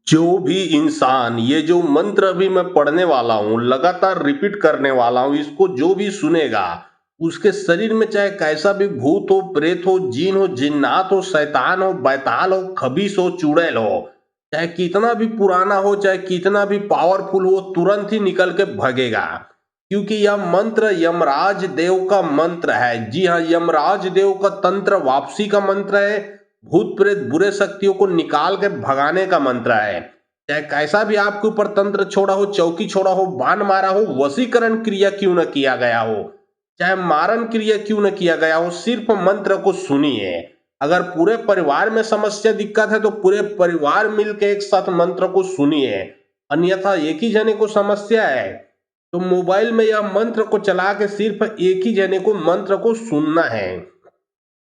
जो भी इंसान ये जो मंत्र अभी मैं पढ़ने वाला हूँ लगातार रिपीट करने वाला हूँ इसको जो भी सुनेगा उसके शरीर में चाहे कैसा भी भूत हो प्रेत हो जीन हो जिन्नात हो शैतान हो बैताल हो खबीस हो चुड़ैल हो चाहे कितना भी पुराना हो चाहे कितना भी पावरफुल हो तुरंत ही निकल के भगेगा क्योंकि यह मंत्र यमराज देव का मंत्र है। जी हाँ, यमराज देव का तंत्र वापसी का मंत्र है। भूत प्रेत बुरे शक्तियों को निकाल के भगाने का मंत्र है। चाहे कैसा भी आपके ऊपर तंत्र छोड़ा हो, चौकी छोड़ा हो, बाण मारा हो, वशीकरण क्रिया क्यों न किया गया हो, चाहे मारन क्रिया क्यों न किया गया हो, सिर्फ मंत्र को सुनिए। अगर पूरे परिवार में समस्या दिक्कत है तो पूरे परिवार मिलके एक साथ मंत्र को सुनिए। अन्यथा एक ही जने को समस्या है तो मोबाइल में यह मंत्र को चला के सिर्फ एक ही जने को मंत्र को सुनना है।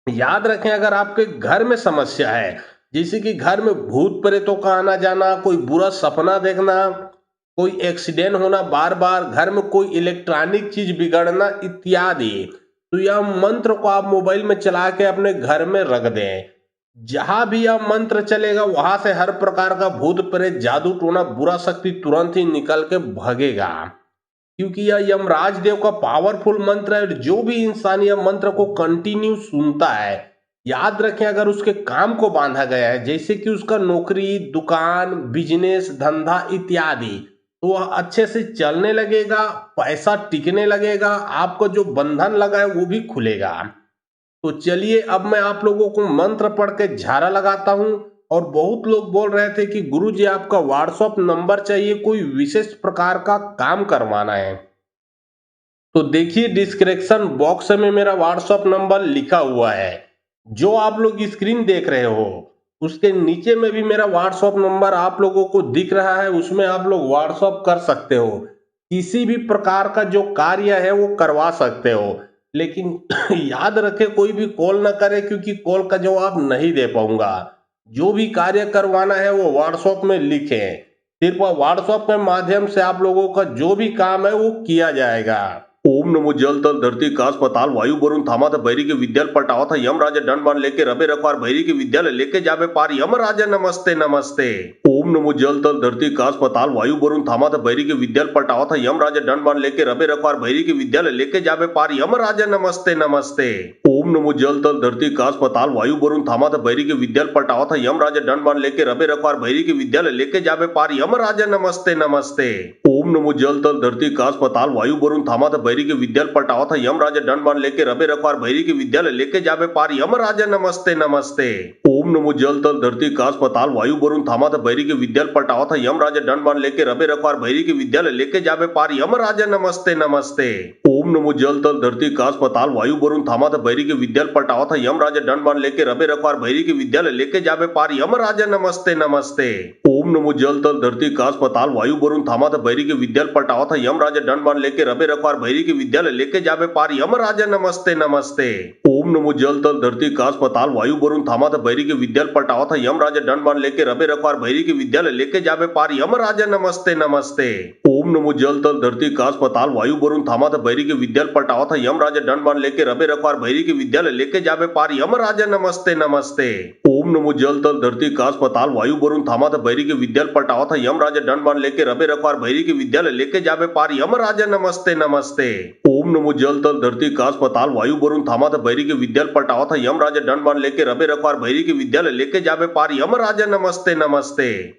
याद रखें, अगर आपके घर में समस्या है जैसे कि घर में भूत प्रेतों का आना जाना, कोई बुरा सपना देखना, कोई एक्सीडेंट होना बार बार, घर में कोई इलेक्ट्रॉनिक चीज बिगड़ना इत्यादि, तो यह मंत्र को आप मोबाइल में चला के अपने घर में रख दें। जहां भी यह मंत्र चलेगा वहां से हर प्रकार का भूत प्रेत जादू टोना बुरा शक्ति तुरंत ही निकल के भगेगा क्योंकि यह यमराज देव का पावरफुल मंत्र है। जो भी इंसान यह मंत्र को कंटिन्यू सुनता है, याद रखें, अगर उसके काम को बांधा गया है जैसे कि उसका नौकरी दुकान बिजनेस धंधा इत्यादि, तो वह अच्छे से चलने लगेगा, पैसा टिकने लगेगा, आपको जो बंधन लगा है वो भी खुलेगा। तो चलिए अब मैं आप लोगों को मंत्र पढ़ के झाड़ा लगाता हूं। और बहुत लोग बोल रहे थे कि गुरुजी आपका व्हाट्सएप नंबर चाहिए, कोई विशेष प्रकार का काम करवाना है। तो देखिए डिस्क्रिप्शन बॉक्स में मेरा व्हाट्सएप नंबर लिखा हुआ है, जो आप लोग स्क्रीन देख रहे हो उसके नीचे में भी मेरा व्हाट्सएप नंबर आप लोगों को दिख रहा है, उसमें आप लोग व्हाट्सएप कर सकते हो, किसी भी प्रकार का जो कार्य है वो करवा सकते हो। लेकिन याद रखे कोई भी कॉल ना करे क्योंकि कॉल का जवाब नहीं दे पाऊंगा। जो भी कार्य करवाना है वो व्हाट्सएप में लिखें, सिर्फ व्हाट्सएप के माध्यम से आप लोगों का जो भी काम है वो किया जाएगा। ओम नमो जल तल धरती काश पताल वायु वरुण थामा था बैरी के विद्याल पटावा था यम राजा दंड बाण लेके रबे रखवार बैरी के विद्यालय लेके जावे पार यम राजा नमस्ते नमस्ते। ओम नमो जल तल धरती काश पताल वायु वरुण थामा था बैरी के विद्याल पटावा था यम राजा दंड बाण लेके रबे रखवार बैरी के विद्यालय लेके जावे पार यम राजा नमस्ते नमस्ते। ओम नमो जल तल धरती काश पताल वायु वरुण थामा था बैरी के विद्याल पटावा था यम राजा दंड बाण लेके रबे रखवार बैरी के विद्यालय लेके जावे पार यम राजा नमस्ते नमस्ते। ओम नमो जल तल धरती काश पताल वायु वरुण थामा था बैरी के विद्याल पटावा था यम राजा दंड बाण लेके रबे रखवार बैरी के विद्यालय लेके जावे पार यम राजा नमस्ते नमस्ते। ओम नमो जल तल धरती काश पताल वायु वरुण थामा था बैरी के विद्याल पटावा था यम राजा दंड बाण लेके रबे रखवार बैरी के विद्यालय लेके जावे पार यम राजा नमस्ते नमस्ते। ओम नमो जल तल धरती काश पताल वायु वरुण थामा था बैरी के विद्याल पटावा था यम राजा दंड बाण लेके रबे रखवार बैरी के विद्यालय लेके जावे पार यम राजा नमस्ते नमस्ते। ओम नमो जल तल धरती काश पताल वायु वरुण थामा था बैरी के विद्याल पटावा था यम राजा दंड बाण लेके रबे रखवार बैरी के विद्यालय लेके जावे पार यम राजा नमस्ते नमस्ते। ओम नमो जल तल धरती काश पताल वायु वरुण थामा था बैरी के विद्याल पटावा था यम राजा दंड बाण लेके रबे रखवार बैरी के विद्यालय लेके जावे पार यम राजा नमस्ते नमस्ते। ओम नमो जल तल धरती काश पताल वायु वरुण थामा था बैरी के विद्याल पटावा था यम राजा दंड बाण लेके रबे रखवार बैरी के विद्यालय लेके जावे पार यम राजा नमस्ते नमस्ते। ओम नमो जल तल धरती काश पताल वायु वरुण थामा था बैरी के विद्याल पटावा था यम राजा दंड बाण लेके रबे रखवार बैरी के विद्यालय लेके जावे पार यम राजा नमस्ते नमस्ते। ओम नमो जल तल धरती काश पताल वायु वरुण थामा था बैरी के विद्याल पटावा था यम राजा दंड बाण लेके रबे रखवार बैरी के विद्यालय लेके जावे पार यम राजा नमस्ते नमस्ते।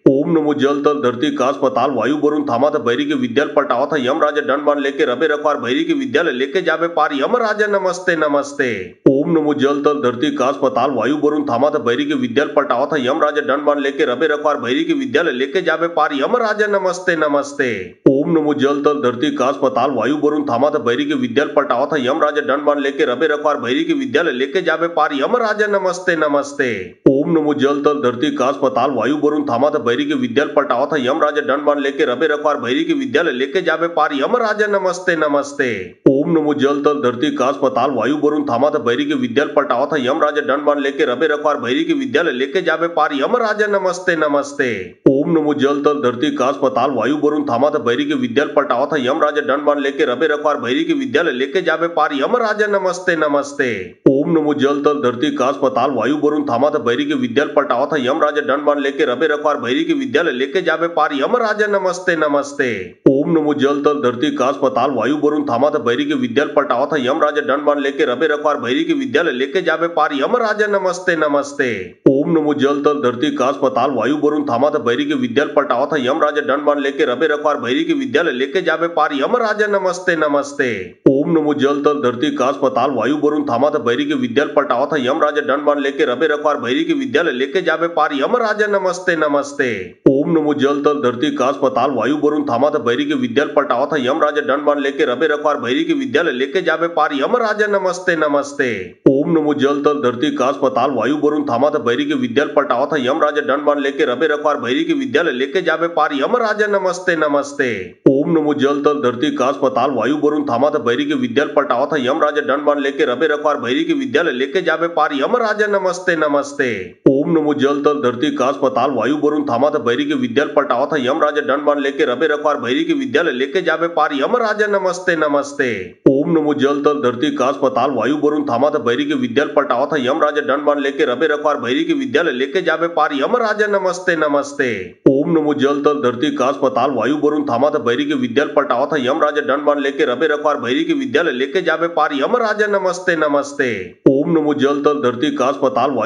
ओम नमो जल तल धरती काश पताल वायु वरुण थामा था बैरी के विद्याल पटावा था यम राजा दंड बाण लेके रबे रखवार बैरी के विद्यालय लेके जावे पार यम राजा नमस्ते नमस्ते। ओम नमो जल तल धरती काश पताल वायु वरुण थामा था बैरी के विद्याल पटावा था यम राजा दंड बाण लेके रबे रखवार बैरी के विद्यालय लेके जावे पार यम राजा नमस्ते नमस्ते। ओम नमो जल तल धरती काश पताल वायु वरुण थामा था बैरी के विद्याल पटावा था यम राजा दंड बाण लेके रबे रखवार बैरी के विद्यालय लेके जावे पार यम राजा नमस्ते नमस्ते। ओम नमो जल तल धरती काश पताल वायु वरुण थामा था बैरी के विद्याल पटावा था यम राजा दंड बाण लेके रबे रखवार बैरी के विद्यालय लेके जावे पार यम राजा नमस्ते नमस्ते। ओम नमो जल तल धरती काश पताल वायु वरुण थामा था बैरी के विद्याल पटावा था यम राजा दंड बाण लेके रबे रखवार बैरी के विद्यालय लेके जावे पार यम राजा नमस्ते नमस्ते। ओम नमो जल तल धरती काश पताल वायु वरुण थामा था बैरी के विद्याल पटावा था यम राजा दंड बाण लेके रबे रखवार बैरी के विद्यालय लेके जावे पार यम राजा नमस्ते नमस्ते। ओम नमो जल तल धरती काश पताल वायु वरुण थामा था बैरी के विद्याल पटावा था यम राजा दंड बाण लेके रबे रखवार भैरी के विद्यालय लेके जावे पार यम राजा नमस्ते नमस्ते। ओम नमो जल तल धरती काश पताल वायु वरुण थामा था बैरी के विद्याल पटावा था यम राजा दंड बाण लेके रबे रखवार भैरी के विद्यालय लेके जावे पार यम राजा नमस्ते नमस्ते। ओम नमो जल तल धरती काश पताल वायु वरुण थामा था बैरी के विद्याल पटावा था यम राजा दंड बाण लेके रबे रखवार भैरी के विद्यालय लेके जावे पार यम राजा नमस्ते नमस्ते। ओम नमो जल तल धरती काश पताल वायु वरुण थामा था बैरी के विद्याल पटावा था यम राजा दंड बाण लेके रबे रखवार भैरी के विद्यालय लेके जावे पार यम राजा नमस्ते नमस्ते। ओम नमो जल तल धरती काश पताल वायु वरुण थामा था बैरी के विद्याल पटावा था यम राजा दंड बाण लेके रबे रखवार भैरी के विद्यालय लेके जावे पार यम राजा नमस्ते नमस्ते। ओम नमो जल तल धरती काश पताल वायु वरुण थामा था बैरी के विद्याल पटावा था यम राजा दंड बाण लेके रबे रखवार भैरी के विद्यालय लेके जावे पार यम राजा नमस्ते नमस्ते। ओम नमो जल तल धरती काश पताल वायु वरुण थामा था बैरी के विद्याल पटावा था यम राजा दंड बाण लेके रबे रखवार भैरी के विद्यालय लेके जावे पार यम राजा नमस्ते नमस्ते। ओम नमो जल तल धरती काश पताल वायु वरुण थामा था बैरी के विद्याल पटावा था यम राजा दंड बाण लेके रबे रखवार भैरी के विद्यालय लेके जावे पार यम राजा नमस्ते नमस्ते। ओम नमो जल तल धरती काश पताल वायु वरुण थामा था बैरी के विद्याल पटावा था यम राजा दंड बाण लेके रबे रखवार भैरी के विद्यालय लेके जावे पार यम राजा नमस्ते नमस्ते। ओम नमो जल तल धरती काश पताल वायु वरुण थामा था बैरी के विद्याल पटावा था यम राजा दंड बाण लेके रबे रखवार भैरी के विद्यालय लेके जावे पार यम राजा नमस्ते नमस्ते। ओम नमो जल तल धरती काश पताल वायु वरुण थामा था बैरी के विद्याल पटावा था यम राजा दंड बाण लेके रबे रखवार भैरी के विद्यालय लेके जावे पार यम राजा नमस्ते नमस्ते। ओम नमो जल तल धरती काश पताल वायु वरुण थामा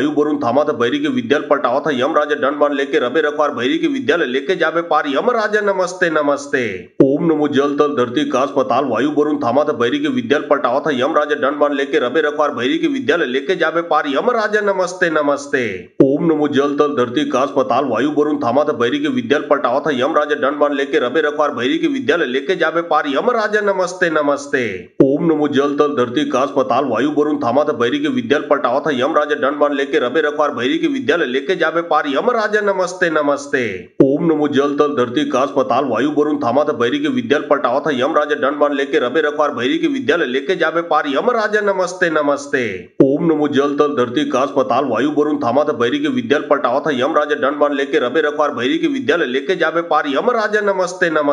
था बैरी के विद्याल पटावा था यम राजा दंड बाण लेके रबे रखवार भैरी के विद्यालय लेके जावे पार यम राजा नमस्ते नमस्ते। ओम नमो जल तल धरती काश पताल वायु वरुण थामा था बैरी के विद्याल पटावा था यम राजा दंड बाण लेके रबे रखवार भैरी के विद्यालय लेके जावे पार यम राजा नमस्ते नमस्ते। ओम नमो जल तल धरती काश पताल वायु वरुण थामा था बैरी के विद्याल पटावा था यम राजा दंड बाण लेके रबे रखवार भैरी के विद्यालय लेके जावे पार यम राजा नमस्ते नमस्ते। ओम नमो जल तल धरती काश पताल वायु वरुण थामा था बैरी के विद्याल पटावा था यम राजा दंड बाण लेके रबे रखवार भैरी के विद्यालय लेके जावे पार यम राजा नमस्ते नमस्ते। ओम नमो जल तल धरती काश पताल वायु वरुण थामा था बैरी के विद्याल पटावा था यम राजा दंड बाण लेके रबे रखवार भैरी के विद्यालय लेके जावे पार यम राजा नमस्ते नमस्ते। ओम नमो जल तल धरती काश पताल वायु वरुण थामा था बैरी के विद्याल पटावा था यम राजा दंड बाण लेके रबे रखवार भैरी के विद्यालय लेके जावे पार यम राजा नमस्ते नमस्ते।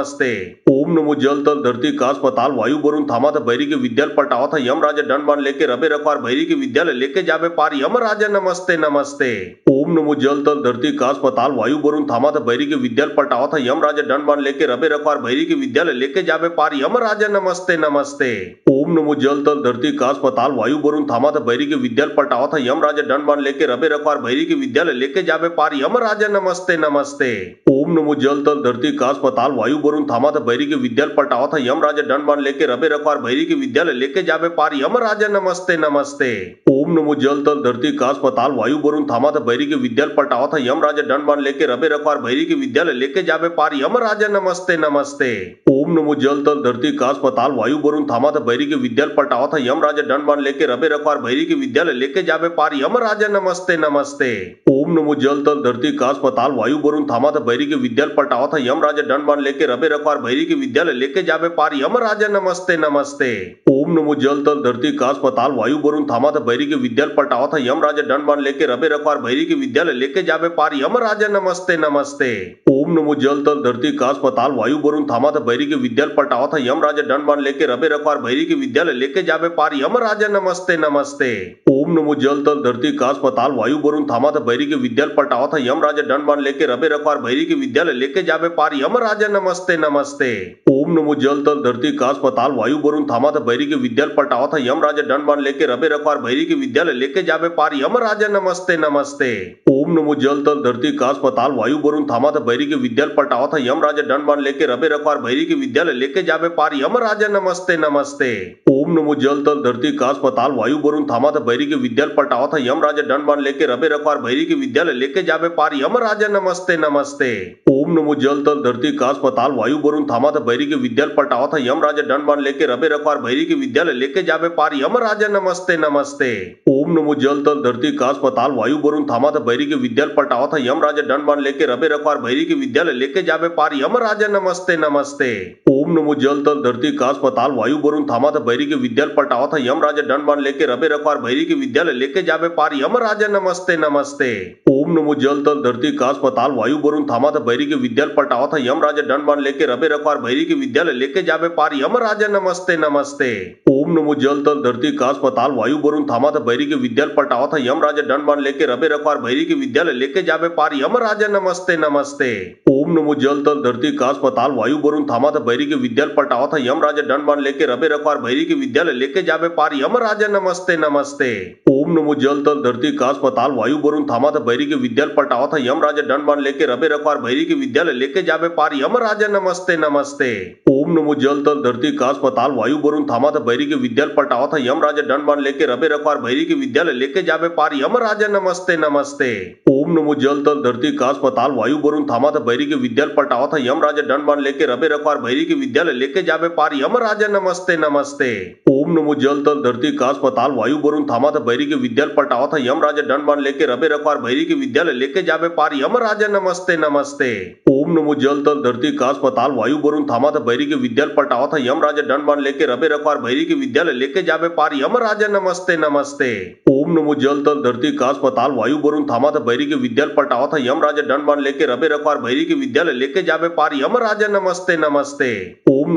ओम नमो जल तल धरती काश पताल वायु वरुण थामा था बैरी के विद्याल पटावा था यम राजा दंड बाण लेके रबे रखवार भैरी के विद्यालय लेके जावे पार यम राजा नमस्ते नमस्ते। ओम नमो जल तल धरती काश पताल वायु वरुण थामा था बैरी के विद्याल पटावा था यम राजा दंड बाण लेके रबे रखवार भैरी के विद्यालय लेके जावे पार यम राजा नमस्ते नमस्ते। ओम नमो जल तल धरती काश पताल वायु वरुण थामा था बैरी के विद्याल पटावा था यम राजा दंड बाण लेके रबे रखवार भैरी के विद्यालय लेके जावे पार यम राजा नमस्ते नमस्ते। ओम नमो जल तल धरती काश पताल वायु वरुण थामा था बैरी के विद्याल पटावा था यम राजा दंड बाण लेके रबे रखवार भैरी के विद्यालय लेके जावे पार यम राजा नमस्ते नमस्ते। ओम नमो जल तल धरती काश पताल वायु वरुण थामा था बैरी के विद्याल पटावा था यम राजा दंड बाण लेके रबे रखवार भैरी के विद्यालय लेके जावे पार यम राजा नमस्ते नमस्ते। ओम नमो जल तल धरती काश पताल वायु वरुण थामा था बैरी के विद्याल पटावा था यम राजा दंड बाण लेके रबे रखवार भैरी के विद्यालय लेके जावे पार यम राजा नमस्ते नमस्ते। ओम नमो जल तल धरती काश पताल वायु वरुण थामा था बैरी के विद्याल पटावा था यम राजा दंड बाण लेके रबे रखवार भैरी के विद्यालय लेके जावे पार यम राजा नमस्ते नमस्ते। ओम नमो जल तल धरती काश पताल वायु वरुण थामा था बैरी के विद्याल पटावा था यम राजा दंड बाण लेके रबे रखवार भैरी के विद्यालय लेके जावे पार यम राजा नमस्ते नमस्ते। ओम नमो जल तल धरती काश पताल वायु वरुण थामा था बैरी के विद्याल पटावा था यम राजा दंड बाण लेके रबे रखवार भैरी के विद्यालय लेके जावे पार यम राजा नमस्ते नमस्ते। ओम नमो जल तल धरती काश पताल वायु वरुण थामा था बैरी के विद्याल पटावा था यम राजा दंड बाण लेके रबे रखवार भैरी के विद्यालय लेके जावे पार यम राजा नमस्ते नमस्ते। ओम नमो जल तल धरती काश पताल वायु वरुण थामा था बैरी के विद्याल पटावा था यम राजा दंड बाण लेके रबे रखवार भैरी के विद्यालय लेके जावे पार यम राजा नमस्ते नमस्ते। ओम नमो जल तल धरती काश पताल वायु वरुण थामा था बैरी के विद्याल पटावा था यम राजा दंड बाण लेके रबे रखवार भैरी के विद्यालय लेके जावे पार यम राजा नमस्ते नमस्ते। ओम नमो जल तल धरती काश पताल वायु वरुण थामा था बैरी के विद्याल पटावा था यम राजा दंड बाण लेके रबे रखवार भैरी के विद्यालय लेके जावे पार यम राजा नमस्ते नमस्ते। ओम नमो जल तल धरती काश पताल वायु वरुण थामा था बैरी के विद्याल पटावा था यम राजा दंड बाण लेके रबे रखवार भैरी के विद्यालय लेके जावे पार यम राजा नमस्ते नमस्ते। ओम नमो जल तल धरती काश पताल वायु वरुण थामा था बैरी के विद्याल पटावा था यम राजा दंड बाण लेके रबे रखवार भैरी के विद्यालय लेके जावे पार यम राजा नमस्ते नमस्ते। ओम नमो जल तल धरती काश पताल वायु वरुण थामा था बैरी के विद्याल पटावा था यम राजा दंड बाण लेके रबे रखवार भैरी के विद्यालय लेके जावे पार यम राजा नमस्ते नमस्ते। ओम नमो जल तल धरती काश पताल वायु वरुण थामात बैरी के विद्याल पटावत यम राजा दंड बाण लेके रबे रखवार भैरी के विद्यालय लेके जावे पार यम राजा नमस्ते नमस्ते। ओम नमो जल तल धरती काश पताल वायु वरुण थामात बैरी के विद्याल पटावत यम राजा दंड बाण लेके रबे रखवार भैरी के विद्यालय लेके जावे पार यम राजा नमस्ते नमस्ते। ओम नमो जल तल धरती काश पताल वायु वरुण थामात बैरी के विद्याल पटावत यम राजा दंड बाण लेके रबे रखवार भैरी के विद्यालय लेके जावे पार यम राजा नमस्ते नमस्ते। ओम नमो जल तल धरती काश पताल वायु वरुण थामात बैरी के विद्याल पटावत यम राजा दंड बाण लेके रबे रखवार भैरी के विद्यालय लेके जावे पार यम राजा नमस्ते नमस्ते। ओम नमो जल तल धरती काश पताल वायु वरुण थामात बैरी के विद्याल पटावत यम राजा दंड बाण लेके रबे रखवार भैरी के विद्यालय लेके जावे पार यम राजा नमस्ते नमस्ते। ओम नमो जल तल धरती काश पताल वायु वरुण थामात बैरी के विद्याल पटावत यम राजा दंड बाण लेके रबे रखवार भैरी के विद्यालय लेके जावे पार यम राजा नमस्ते नमस्ते। ओम नमो जल तल धरती काश पताल वायु वरुण थामात बैरी के विद्याल पटावत यम राजा दंड बाण लेके रबे रखवार भैरी के विद्यालय लेके जावे पार यम राजा नमस्ते नमस्ते। ओम नमो जल तल धरती काश पताल वायु वरुण थामात बैरी के विद्याल पटावत यम राजा दंड बाण लेके रबे रखवार भैरी के विद्यालय लेके जावे पार यम राजा नमस्ते नमस्ते। ओम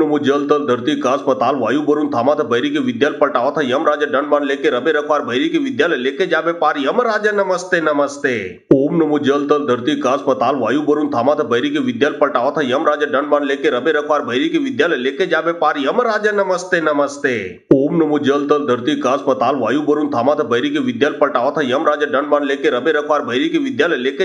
नमो जल तल धरती काश पताल वायु वरुण थामात बैरी के विद्याल पटावत यम राजा दंड बाण लेके रबे रखवार भैरी के विद्यालय लेके जावे पार यम राजा नमस्ते नमस्ते। ओम नमो जल तल धरती काश पताल वायु वरुण थामात बैरी के विद्याल पटावत यम राजा दंड बाण लेके रबे रखवार भैरी के विद्यालय लेके जावे पार यम राजा नमस्ते नमस्ते। ओम नमो जल तल धरती काश पताल वायु वरुण थामात बैरी के विद्याल पटावत यम राजा दंड बाण लेके रबे रखवार भैरी के विद्यालय लेके जावे पार यम राजा नमस्ते नमस्ते। ओम नमो जल तल धरती काश पताल वायु वरुण थामात बैरी के विद्याल पटावत यम राजा दंड बाण लेके रबे रखवार भैरी के विद्यालय लेके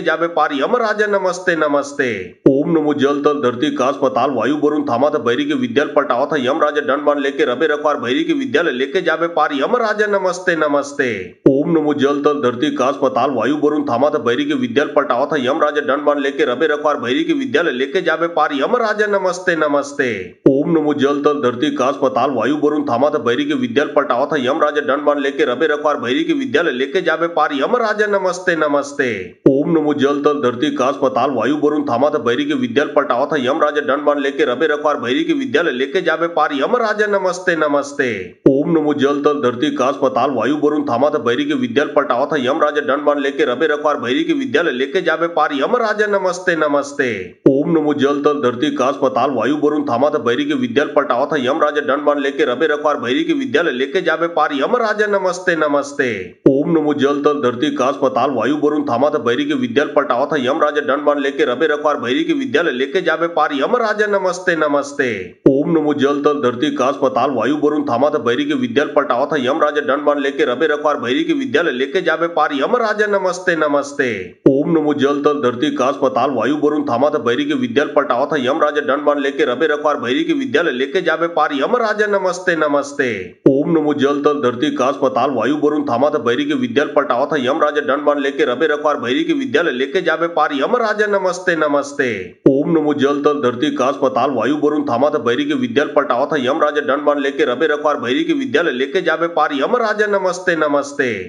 जावे पार यम राजा नमस्ते नमस्ते। ओम नमो जल तल धरती काश पताल वायु वरुण थामात बैरी के विद्याल पटावत यम राजा दंड बाण लेके रबे रखवार भैरी के विद्यालय लेके जावे पार यम राजा नमस्ते नमस्ते। ओम नमो जल तल धरती काश पताल वायु वरुण थामात बैरी के विद्याल पटावत यम राजा दंड बाण लेके रबे रखवार भैरी के विद्यालय लेके जावे पार यम राजा नमस्ते नमस्ते। ओम नमो जल तल धरती काश पताल वायु वरुण थामात बैरी के विद्याल पटावत यम राजा दंड बाण लेके रबे रखवार भैरी के विद्यालय लेके जावे पार यम राजा नमस्ते नमस्ते। ओम नमो जल तल धरती काश पताल वायु वरुण थामात बैरी के विद्याल पटावत यम राजा दंड बाण लेके रबे रखवार भैरी के विद्यालय लेके जावे पार यम राजा नमस्ते नमस्ते। ओम नमो जल तल धरती काश पताल वायु वरुण थामात बैरी के विद्याल पटावत यम राजा दंड बाण लेके रबे रखवार भैरी के विद्यालय लेके जावे पार यम राजा नमस्ते नमस्ते। ओम नमो जल तल धरती काश पताल वायु वरुण थामात बैरी के विद्याल पटावत यम राजा दंड बाण लेके रबे रखवार भैरी के विद्यालय लेके जावे पार यम राजा नमस्ते नमस्ते। ओम नमो जल तल धरती काश पताल वायु वरुण थामात बैरी के विद्याल पटावत यम राजा दंड बाण लेके रबे रखवार भैरी के विद्यालय लेके जावे पार यम राजा नमस्ते नमस्ते। ओम नमो जल तल धरती काश पताल वायु वरुण थामात बैरी के विद्याल पटावत यम राजा दंड बाण लेके रबे रखवार भैरी के विद्यालय लेके जावे पार यम राजा नमस्ते नमस्ते। ओम नमो जल तल धरती काश पताल वायु वरुण थामात बैरी के विद्याल पटावत यम राजा दंड बाण लेके रबे रखवार भैरी के विद्यालय लेके जावे पार यम राजा नमस्ते नमस्ते। ओम नमो जल तल धरती काश पताल वायु वरुण थामात बैरी के विद्याल पटावत यम राजा दंड बाण लेके रबे रखवार भैरी के विद्यालय लेके जावे पार यम राजा नमस्ते नमस्ते। ओम नमो जल तल धरती काश पताल वायु वरुण थामात बैरी के विद्याल पटावत यम राजा दंड बाण लेके रबे रखवार भैरी के विद्यालय लेके जावे पार यम राजा नमस्ते नमस्ते। ओम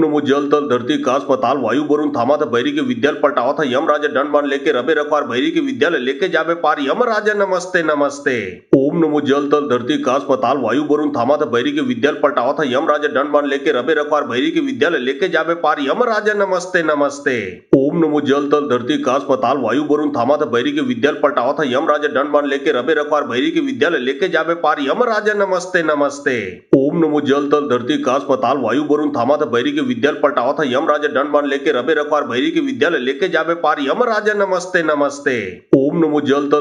नमो जल तल धरती काश पताल वायु वरुण थामात बैरी के विद्याल पटावत यम राजा दंड बाण लेके रबे रखवार भैरी के विद्यालय लेके जावे पार यम राजा नमस्ते नमस्ते। ओम नमो जल तल धरती काश पताल वायु वरुण थामात बैरी के विद्याल पटावत यम राजा दंड बाण लेके रबे रखवार भैरी के विद्यालय लेके जावे पार यम राजा नमस्ते नमस्ते। ओम नमो जल तल धरती काश पताल वायु वरुण थामात बैरी के विद्याल पटावत यम राजा दंड बाण लेके रबे रखवार भैरी के विद्यालय लेके जावे पार यम राजा नमस्ते नमस्ते। ओम नमो जल तल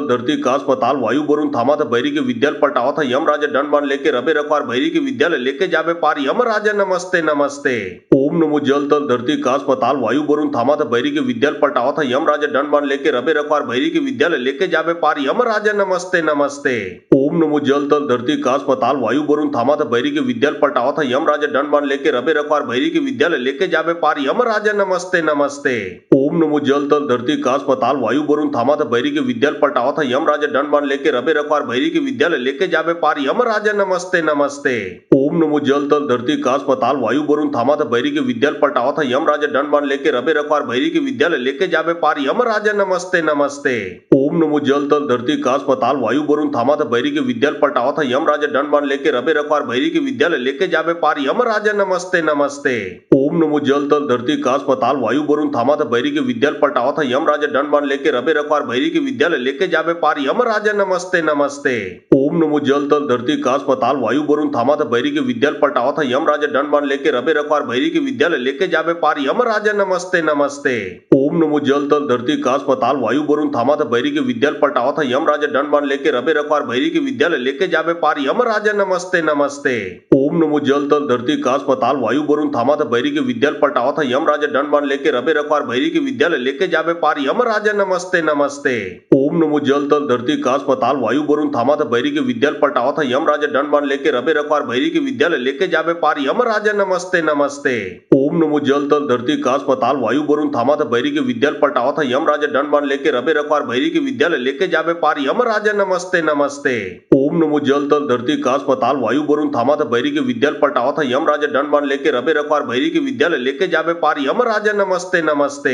धरती काश पताल वायु वरुण थामात बैरी के विद्याल पटावत यम राजा दंड बाण लेके रबे रखवार भैरी के विद्यालय लेके जावे पार यम राजा नमस्ते नमस्ते। ओम नमो जल तल धरती काश पताल वायु वरुण थामात बैरी के विद्याल पटावत यम राजा दंड बाण लेके रबे रखवार भैरी के विद्यालय लेके जावे पार यम राजा नमस्ते नमस्ते। ओम नमो जल तल धरती काश पताल वायु वरुण थामात बैरी के विद्याल पटावत यम राजा दंड बाण लेके रबे रखवार भैरी के विद्यालय लेके जावे पार यम राजा नमस्ते नमस्ते। ओम नमो जल तल धरती काश पताल वायु वरुण थामात बैरी के विद्याल पटावत यम राजा दंड बाण लेके रबे रखवार भैरी के विद्यालय लेके जावे पार यम राजा नमस्ते नमस्ते। ओम नमो जल तल धरती काश पताल वायु वरुण थामात बैरी के विद्याल पटावत यम राजा दंड बाण लेके रबे रखवार भैरी के विद्यालय लेके जावे पार यम राजा नमस्ते नमस्ते। ओम नमो जल तल धरती काश पताल वायु वरुण थामात बैरी के विद्याल पटावत यम राजा दंड बाण लेके रबे रखवार भैरी के विद्यालय लेके जावे पार यम राजा नमस्ते नमस्ते। ओम नमो जल तल धरती काश पताल वायु वरुण थामा था बैरी के विद्याल पटावा था यम राजा दंड बाण लेके रबे रखवार बैरी के विद्यालय लेके जावे पार यम राजा नमस्ते नमस्ते। ओम नमो जल तल धरती काश पताल वायु वरुण थामा था बैरी के विद्याल पटावा था यम राजा दंड बाण लेके रबे रखवार बैरी के विद्यालय लेके जावे पार यम राजा नमस्ते नमस्ते। ओम नमो जल तल धरती काश पताल वायु वरुण थामा था बैरी के विद्याल पटावा था यम राजा दंड बाण लेके रबे रखवार बैरी के विद्यालय लेके जावे पार यम राजा नमस्ते नमस्ते। ओम नमो जल तल धरती काश पताल वायु वरुण थामा था बैरी के विद्याल पटावा था यम राजा दंड बाण लेके रबे रखवार बैरी के विद्यालय लेके जावे पार यम राजा नमस्ते नमस्ते। ओम नमो जल तल धरती काश पताल वायु वरुण थामा था बैरी के विद्याल पटावा था यम राजा दंड बाण लेके रबे रखवार बैरी के विद्यालय लेके जावे पार यम राजा नमस्ते नमस्ते। ओम नमो जल तल धरती काश पताल वायु वरुण थामा था बैरी के विद्याल पटावा था यम राजा दंड बाण लेके रबे रखवार बैरी के विद्यालय लेके जावे पार यम राजा नमस्ते नमस्ते। ओम नमो जल तल धरती काश पताल वायु वरुण थामा था बैरी के विद्याल पटावा था यम राजा दंड बाण लेके रबे रखवार बैरी के विद्यालय लेके जावे पार यम राजा नमस्ते नमस्ते।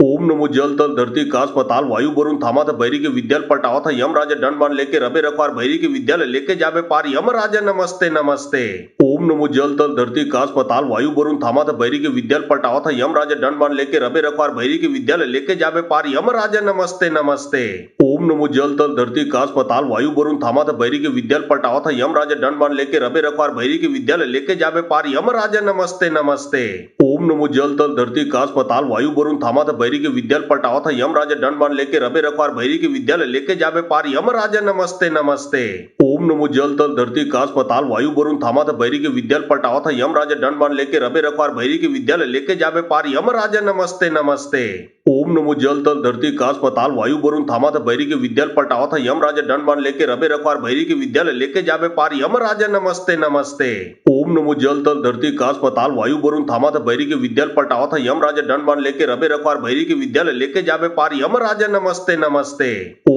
ओम नमो जल तल धरती काश पताल वायु वरुण थामा था बैरी के विद्याल पटावा था यम राजा दंड बाण लेके रबे रखवार बैरी के विद्यालय लेके जावे पार यम राजा नमस्ते नमस्ते। ओम नमो जल तल धरती काश पताल वायु वरुण थामा था बैरी के विद्याल पटावा था यम राजा दंड बाण लेके रबे रखवार बैरी के विद्यालय लेके जावे पार यम राजा नमस्ते नमस्ते। ओम नमो जल तल धरती काश पताल वायु वरुण थामा था बैरी के विद्याल पटावा था यम राजा दंड बाण लेके रबे रखवार बैरी के विद्यालय लेके जावे पार यम राजा नमस्ते नमस्ते। ओम नमो जल तल धरती काश पताल वायु वरुण थामा था बैरी के विद्याल पटावा था यम राजा दंड बाण लेके रबे रखवार बैरी के विद्यालय लेके जावे पार यम राजा नमस्ते नमस्ते। ओम नमो जल तल धरती काश पताल वायु वरुण थामा था बैरी के विद्याल पटावा था यम राजा दंड बाण लेके रबे रखवार बैरी के विद्यालय लेके जावे पार यम राजा नमस्ते नमस्ते। ओम नमो जल तल धरती काश पताल वायु वरुण थामा था बैरी के विद्याल पटावा था यम राजा दंड बाण लेके रबे रखवार बैरी के विद्यालय लेके जावे पार यम राजा नमस्ते नमस्ते। ओम नमो जल तल धरती काश पताल वायु वरुण थामा था बैरी के विद्याल पटावा था यम राजा दंड बाण लेके रबे रखवार बैरी के विद्यालय लेके जावे पार यम राजा नमस्ते नमस्ते। ओम नमो जल तल धरती काश पताल वायु वरुण थामा था बैरी के विद्याल पटावा था यम राजा दंड बाण लेके रबे रखवार बैरी के विद्यालय लेके जावे पार यम राजा नमस्ते नमस्ते।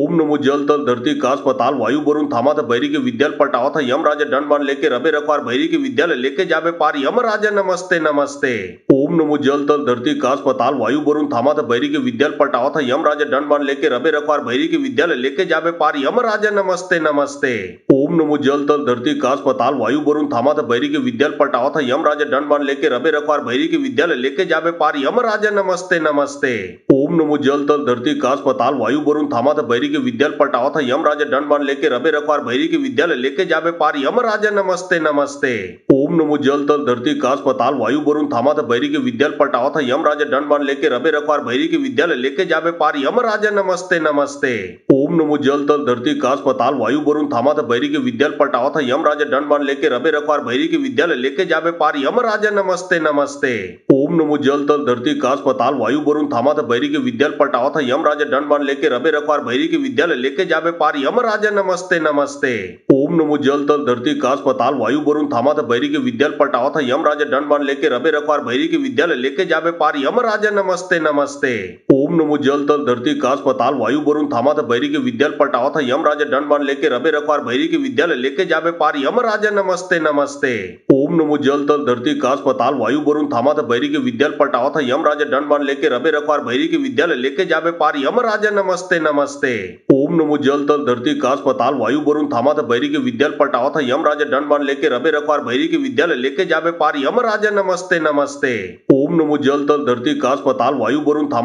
ओम नमो जल तल धरती काश पताल वायु वरुण थामा था बैरी के विद्याल पटावा था यम राजा दंड बाण लेके रबे रखवार बैरी के विद्यालय लेके जावे पार यम राजा नमस्ते नमस्ते। ओम नमो जल तल धरती काश पताल वायु वरुण थामा था बैरी के विद्याल पटावा था यम राजा दंड बाण लेके रबे रखवार बैरी के विद्यालय लेके जावे पार यम राजा नमस्ते नमस्ते। ओम नमो जल तल धरती काश पताल वायु वरुण थामा था बैरी के विद्याल पटावा था यम राजा दंड बाण लेके रबे रखवार बैरी के विद्यालय लेके जावे पार यम राजा नमस्ते नमस्ते। ओम नमो जल तल धरती काश पताल वायु वरुण थामा था बैरी के विद्याल पटावा था यम राजा दंड बाण लेके रबे रखवार बैरी के विद्यालय लेके जावे पार यम राजा नमस्ते नमस्ते। ओम नमो जल तल धरती काश पताल वायु वरुण थामा था बैरी के विद्याल पटावा था यम राजा दंड बाण लेके रबे रखवार बैरी के विद्यालय लेके जावे पार यम राजा नमस्ते नमस्ते। ओम नमो जल तल धरती काश पताल वायु वरुण थामा था बैरी के विद्याल पटावा था यम राजा दंड बाण लेके रबे रखवार बैरी के विद्यालय लेके जावे पार यम राजा नमस्ते नमस्ते। ओम नमो जल तल धरती काश पताल वायु वरुण थामा था बैरी के विद्याल पटावा था यम राजा दंड बाण लेके रबे रखवार बैरी के विद्यालय लेके जावे पार यम राजा नमस्ते नमस्ते। ओम नमो जल तल धरती काश पताल वायु वरुण थामा था बैरी के विद्याल पटावा था यम राजा दंड बाण लेके रबे रखवार बैरी के विद्यालय लेके जावे पार यम राजा नमस्ते नमस्ते। ओम नमो जल तल धरती काश पताल वायु वरुण थामा था बैरी के विद्याल पटावा था यम राजा दंड बाण लेके रबे रखवार बैरी के विद्यालय लेके जावे पार यम राजा नमस्ते नमस्ते। ओम नमो जल तल धरती काश पताल वायु वरुण थामा था बैरी के विद्याल पटावा था यम राजा दंड बाण लेके रबे रखवार बैरी के विद्यालय लेके जावे पार यम राजा नमस्ते नमस्ते। ओम नमो जल तल धरती काश पताल वायु वरुण थामा था बैरी के विद्याल पटावा था यम राजा दंड बाण लेके रबे रखवार बैरी के विद्यालय लेके जावे पार यम राजा नमस्ते नमस्ते। ओम नमो जल तल धरती काश पताल वायु वरुण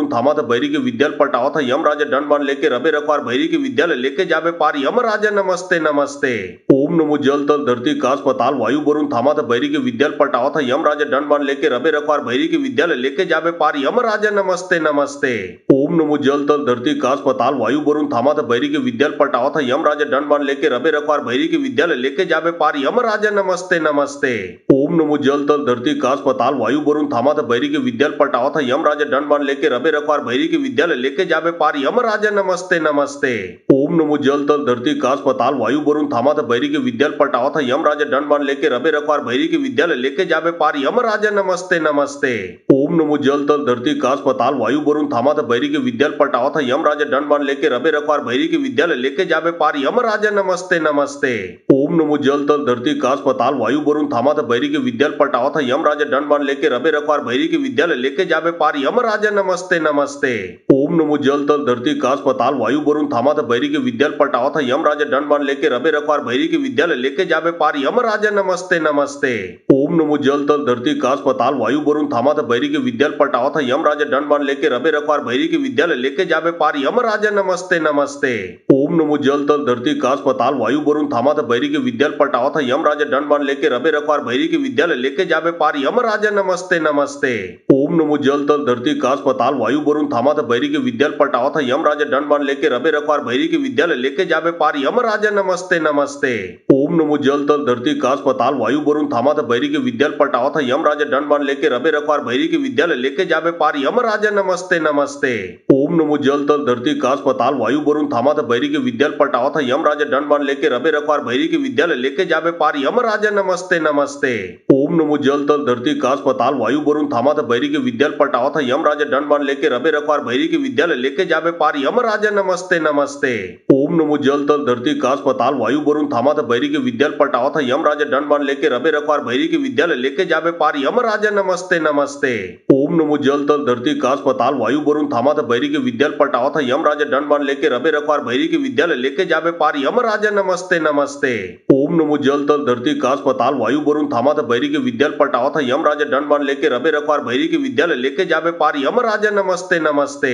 थामा था बैरी के विद्याल पटावा था यम राजा दंड बाण लेके रबे रखवार बैरी के विद्यालय लेके जावे पार यम राजा नमस्ते नमस्ते। ओम नमो जल तल धरती काश पताल वायु वरुण थामा था बैरी के विद्याल पटावा था यम राजा दंड बाण लेके रबे रखवार बैरी के विद्यालय लेके जावे पार यम राजा नमस्ते नमस्ते। ओम नमो जल तल धरती काश पताल वायु वरुण थामा था बैरी के विद्याल पटावा था यम राजा दंड बाण लेके रबे रखवार बैरी के विद्यालय लेके जावे पार यम राजा नमस्ते नमस्ते। ओम नमो जल तल धरती काश पताल वायु वरुण थामा था बैरी के विद्याल पटावा था यम राजा दंड बाण लेके रबे रखवार बैरी के विद्यालय लेके जावे पार यम राजा नमस्ते नमस्ते। ओम नमो जल तल धरती काश पताल वायु वरुण थामा था बैरी के विद्याल पटावा था यम राजा दंड बाण लेके रबे रखवार बैरी के विद्यालय लेके जावे पार यम राजा नमस्ते नमस्ते। ओम ओम नमो जल तल धरती काश पताल वायु वरुण थामा था बैरी के विद्यालय पटावा था यम राजा दंड बाण लेके रबे रखवार भैरी के विद्यालय लेके जाबे पार यम राजा नमस्ते नमस्ते। ओम नमो जल तल धरती काश पताल वायु वरुण थामा था बैरी के विद्यालय पटावा था यम राजा दंड बाण लेके रबे रखवार भैरी के विद्यालय लेके जाबे पार यम राजा नमस्ते नमस्ते। ओम नमो जल तल धरती काश पताल वायु वरुण थामा था बैरी के विद्यालय पटावा था यम राजा दंड बाण लेके रबे रखवार भैरी के विद्यालय लेके जाबे पार यम राजा नमस्ते नमस्ते। ओम नमो जल तल धरती काश पताल वायु वरुण थामा था बैरी के विद्यालय पटावा था यम राजा दंड बाण लेके रबे रखवार भैरी के विद्यालय लेके जाबे पार यम राजा नमस्ते नमस्ते। ओम नमो जल तल धरती काश पताल वायु वरुण थामा था बैरी के विद्यालय पटावा था यम राजा दंड बाण लेके रबे रखवार भैरी के विद्यालय लेके जाबे पार यम राजा नमस्ते नमस्ते। ओम नमो जल तल धरती काश पताल वायु वरुण थामा था बैरी के विद्यालय पटावा था यम राजा दंड बाण लेके रबे रखवार भैरी के विद्यालय लेके जाबे पार यम राजा नमस्ते नमस्ते। ओम नमो जल तल धरती काश पताल वायु वरुण थामा था बैरी के विद्यालय पटावा था यम राजा दंड बाण लेके रबे रखवार भैरी के विद्यालय लेके जाबे पार यम राजा नमस्ते नमस्ते। ओम नमो जल तल धरती काश पताल वायु वरुण थामा था बैरी के विद्यालय पटावा था यम राजा दंड बाण लेके रबे रखवार भैरी के विद्यालय लेके जाबे पार यम राजा नमस्ते नमस्ते। ओम नमो जल तल धरती काश पताल वायु वरुण थामा था बैरी के विद्यालय पटावा था यम राजा दंड बाण लेके रबे रखवार भैरी के विद्यालय लेके जाबे पार यम राजा नमस्ते नमस्ते। ओम नमो जल तल धरती काश पताल वायु वरुण थामा था बैरी के विद्यालय पटावा था यम राजा दंड बाण लेके रबे रखवार भैरी के विद्यालय लेके जाबे पार यम राजा नमस्ते नमस्ते। ओम नमो जल तल धरती काश पताल वायु वरुण थामा था बैरी के विद्यालय पटावा था यम राजा दंड बाण लेके रबे रखवार भैरी के विद्यालय लेके जाबे पार यम राजा नमस्ते नमस्ते। ओम नमो जल तल धरती काश पताल वायु वरुण थामा था बैरी के विद्यालय पटावा था यम राजा दंड बाण लेके रबे रखवार भैरी के विद्यालय लेके जाबे पार यम राजा नमस्ते नमस्ते। ओम नमो जल तल धरती काश पताल वायु वरुण थामा था बैरी के विद्यालय पटावा था यम राजा दंड बाण लेके रबे रखवार भैरी के विद्यालय लेके जाबे पार यम राजा नमस्ते नमस्ते।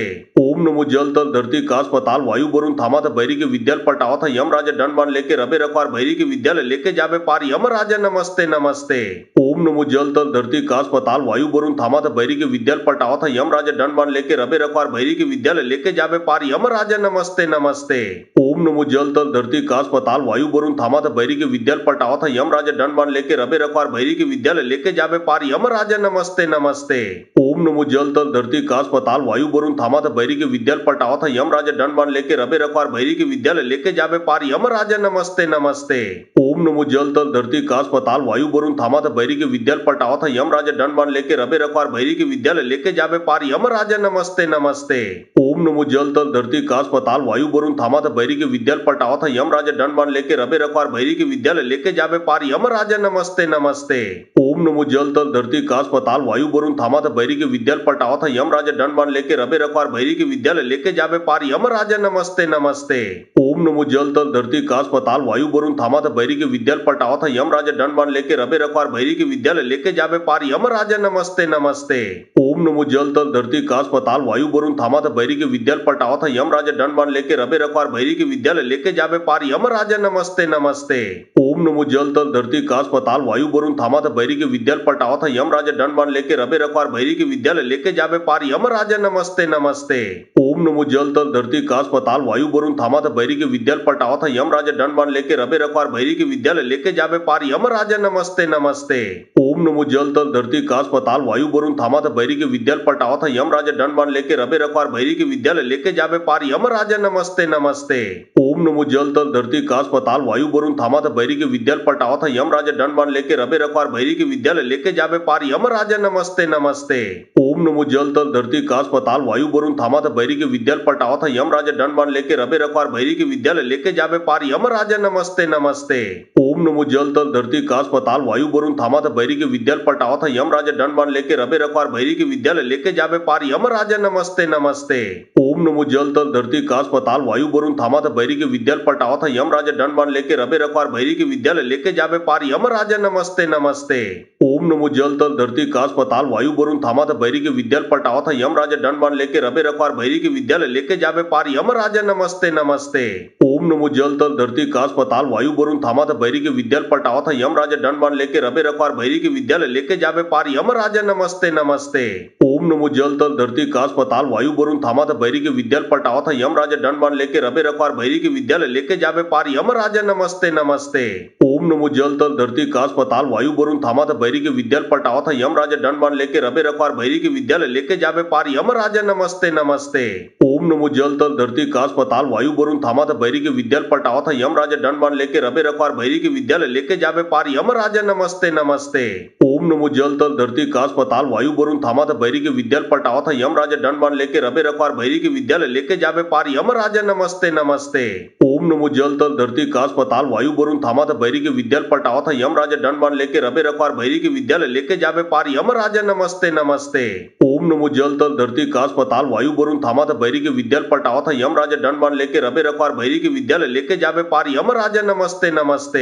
ओम नमो जल तल धरती काश पताल वायु वरुण थामा था बैरी के विद्यालय पटावा था यम राजा दंड बाण लेके रबे रखवार भैरी के विद्यालय लेके जाबे पार यम राजा नमस्ते नमस्ते। ओम नमो जल तल धरती काश पताल वायु वरुण थामा था बैरी के विद्यालय पटावा था यम राजा दंड बाण लेके रबे रखवार भैरी के विद्यालय लेके जाबे पार यम राजा नमस्ते नमस्ते। ओम नमो जल तल धरती काश पताल वायु वरुण थामा था बैरी के विद्यालय पटावा था यम राजा दंड बाण लेके रबे रखवार भैरी के विद्यालय लेके जाबे पार यम राजा नमस्ते नमस्ते। ओम नमो जल तल धरती काश पताल वायु वरुण थामा था बैरी के विद्यालय पटावा था यम राजा दंड बाण लेके रबे रखवार भैरी के विद्यालय लेके जाबे पार यम राजा नमस्ते नमस्ते। ओम नमो जल तल धरती काश पताल वायु वरुण थामा था बैरी के विद्यालय पटावा था यम राजा दंड बाण लेके रबे रखवार भैरी के विद्यालय लेके जाबे पार यम राजा नमस्ते नमस्ते। ओम नमो जल तल धरती काश पताल वायु वरुण थामा था बैरी के विद्यालय पटावा था यम राजा दंड बाण लेके रबे रखवार भैरी के विद्यालय लेके जाबे पार यम राजा नमस्ते नमस्ते। ओम नमो जल तल धरती काश पताल वायु वरुण थामा था बैरी के विद्यालय पटावा था यम राजा दंड बाण लेके रबे रखवार भैरी के विद्यालय लेके जाबे पार यम राजा नमस्ते नमस्ते। ओम नमो जल तल धरती काश पताल वायु वरुण थामा था बैरी के विद्यालय पटावा था यम राजा दंड बाण लेके रबे रखवार भैरी के विद्यालय लेके जाबे पार यम राजा नमस्ते नमस्ते। ओम नमो जल तल धरती काश पताल वायु वरुण थामा था बैरी के विद्यालय पटावा था यम राजा दंड बाण लेके रबे रखवार भैरी के विद्यालय लेके जाबे पार यम राजा नमस्ते नमस्ते। ओम नमो जल तल धरती काश पताल वायु वरुण थामा था बैरी के विद्यालय पटावा था यम राजा दंड बाण लेके रबे रखवार भैरी के विद्यालय लेके जाबे पार यम राजा नमस्ते नमस्ते। ओम नमो जल तल धरती काश पताल वायु वरुण थामा था बैरी के विद्यालय पटावा था यम राजा दंड बाण लेके रबे रखवार भैरी के विद्यालय लेके जाबे पार यम राजा नमस्ते नमस्ते। ओम नमो जल तल धरती काश पताल वायु वरुण थामा था बैरी के विद्यालय पटावा था यम राजा दंड बाण लेके रबे रखवार भैरी के विद्यालय लेके जाबे पार यम राजा नमस्ते नमस्ते। ओम नमो जल तल धरती काश पताल वायु वरुण थामा था बैरी के विद्यालय पटावा था यम राजा दंड बाण लेके रबे रखवार भैरी के विद्यालय लेके जाबे पार यम राजा नमस्ते नमस्ते। ओम नमो जल तल धरती काश पताल वायु वरुण थामा था बैरी के विद्यालय पटावा था यम राजा दंड बाण लेके रबे रखवार भैरी के विद्यालय लेके जाबे पार यम राजा नमस्ते नमस्ते। ओम नमो जल तल धरती काश पताल वायु वरुण थामा था बैरी के विद्यालय पटावा था यम राजा दंड बाण लेके रबे रखवार भैरी के विद्यालय लेके जाबे पार यम राजा नमस्ते नमस्ते। ओम नमो जल तल धरती काश पताल वायु वरुण थामा था बैरी के विद्यालय पटावा था यम राजा दंड बाण लेके रबे रखवार भैरी के विद्यालय लेके जाबे पार यम राजा नमस्ते नमस्ते। ओम नमो जल तल धरती काश पताल वायु वरुण थामा था बैरी के विद्यालय पटावा था यम राजा दंड बाण लेके रबे रखवार भैरी के विद्यालय लेके जाबे पार यम राजा नमस्ते नमस्ते। ओम नमो जल तल धरती काश पताल वायु वरुण थामा था बैरी के विद्यालय पटावा था यम राजा दंड बाण लेके रबे रखवार भैरी के विद्यालय लेके जाबे पार यम राजा नमस्ते नमस्ते। ओम नमो जल तल धरती काश पताल वायु वरुण थामा था बैरी के विद्यालय पटावा था यम राजा दंड बाण लेके रबे रखवार भैरी के विद्यालय लेके जाबे पार यम राजा नमस्ते नमस्ते। ओम नमो जल तल धरती काश पताल वायु वरुण थामा था बैरी के विद्यालय पटावा था यम राजा दंड बाण लेके रबे रखवार भैरी के विद्यालय लेके जाबे पार यम राजा नमस्ते नमस्ते। ओम ओम नमो जल तल धरती काश पताल वायु वरुण थामा था बैरी के विद्याल पटावा था यम राजा दंड बाण लेके रबे रखवार भैरी के विद्यालय लेके जावे पार यम राजा नमस्ते नमस्ते। ओम नमो जल तल धरती काश पताल वायु वरुण थामा था बैरी के विद्याल पटावा था यम राजा दंड बाण लेके रबे रखवार भैरी के विद्यालय लेके जावे पार यम राजा नमस्ते नमस्ते। ओम नमो जल तल धरती काश पताल वायु वरुण थामा था बैरी के विद्याल पटावा था यम राजा दंड बाण लेके रबे रखवार भैरी के विद्यालय लेके जावे पार यम राजा नमस्ते नमस्ते।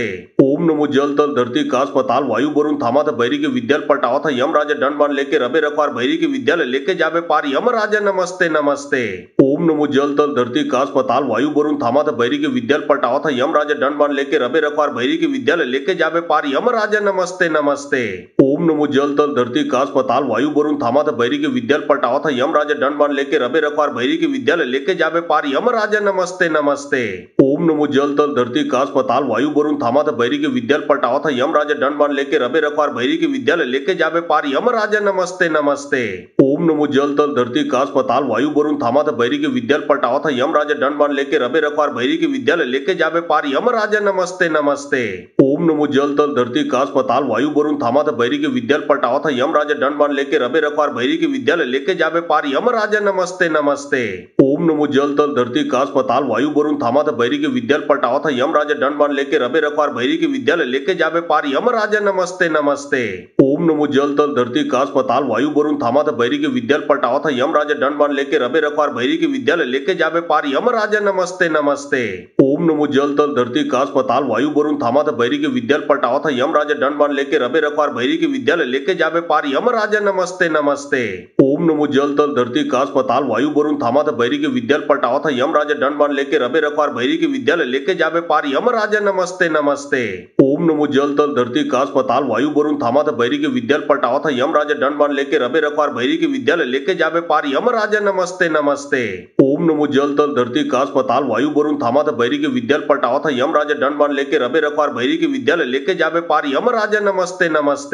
ओम नमो जल तल धरती काश पताल वायु वरुण थामा था बैरी के विद्याल पटावा था यम राजा दंड बाण लेके रबे रखवार भैरी के विद्यालय लेके जावे पार यम राजा नमस्ते नमस्ते। ओम नमो जल तल धरती काश पताल वायु वरुण थामा था बैरी के विद्याल पटावा था यम राजा दंड बाण लेके रबे रखवार भैरी के विद्यालय लेके जावे पार यम राजा नमस्ते नमस्ते। ओम नमो जल तल धरती काश पताल वायु वरुण थामा था बैरी के विद्याल पटावा था यम राजा दंड बाण लेके रबे रखवार भैरी के विद्यालय लेके जावे पार यम राजा नमस्ते नमस्ते। ओम नमो जल तल धरती काश पताल वायु वरुण थामा था बैरी के विद्याल पटावा था यम राजा दंड बाण लेके रबे रखवार भैरी के विद्यालय लेके जावे पार यम राजा नमस्ते नमस्ते। ओम नमो जल तल धरती काश पताल वायु वरुण थामा था बैरी के विद्याल पटावा था यम राजा दंड बाण लेके रबे रखवार भैरी के विद्यालय लेके जावे पार यम राजा नमस्ते नमस्ते। ओम नमो जल तल धरती काश पताल वायु वरुण थामा था बैरी के विद्याल पटावा था यम राजा दंड बाण लेके रबे रखवार भैरी के विद्यालय लेके जावे पार यम राजा नमस्ते नमस्ते। ओम नमो जल तल धरती काश पताल वायु वरुण थामा था बैरी के विद्याल पटावा था यम राजा दंड बाण लेके रबे रखवार भैरी के विद्यालय लेके जावे पार यम राजा नमस्ते नमस्ते। ओम नमो जल तल धरती काश पताल वायु वरुण थामा था बैरी के विद्याल पटावा था यम राजा दंड बाण लेके रबे रखवार भैरी के विद्यालय लेके जावे पार यम राजा नमस्ते नमस्ते। ओम नमो जल तल धरती काश पताल वायु वरुण थामा था बैरी के विद्याल पटावा था यम राजा दंड बाण लेके रबे रखवार भैरी के विद्यालय लेके जावे पार यम राजा नमस्ते नमस्ते। ओम नमो जल तल धरती काश पताल वायु वरुण थामा था बैरी के विद्याल पटावा था यम राजा दंड बाण लेके रबे रखवार भैरी के विद्यालय लेके जावे पार यम राजा नमस्ते नमस्ते। ओम नमो जल तल धरती काश पताल वायु वरुण थामा था बैरी के विद्याल पटावा था यम राजा दंड बाण लेके रबे रखवार भैरी के विद्यालय लेके जावे पार यम राजा नमस्ते नमस्ते। ओम नमो जल तल धरती काश पताल वायु वरुण थामा था बैरी के विद्याल पटावा था यम राजा दंड बाण लेके रबे रखवार भैरी के विद्यालय लेके जावे पार यम राजा नमस्ते नमस्ते। ओम नमो जल तल धरती काश पताल वायु वरुण थामा था बैरी के विद्याल पटावा था यम राजा दंड बाण लेके रबे रखवार भैरी के विद्यालय लेके जावे पार यम राजा नमस्ते नमस्ते।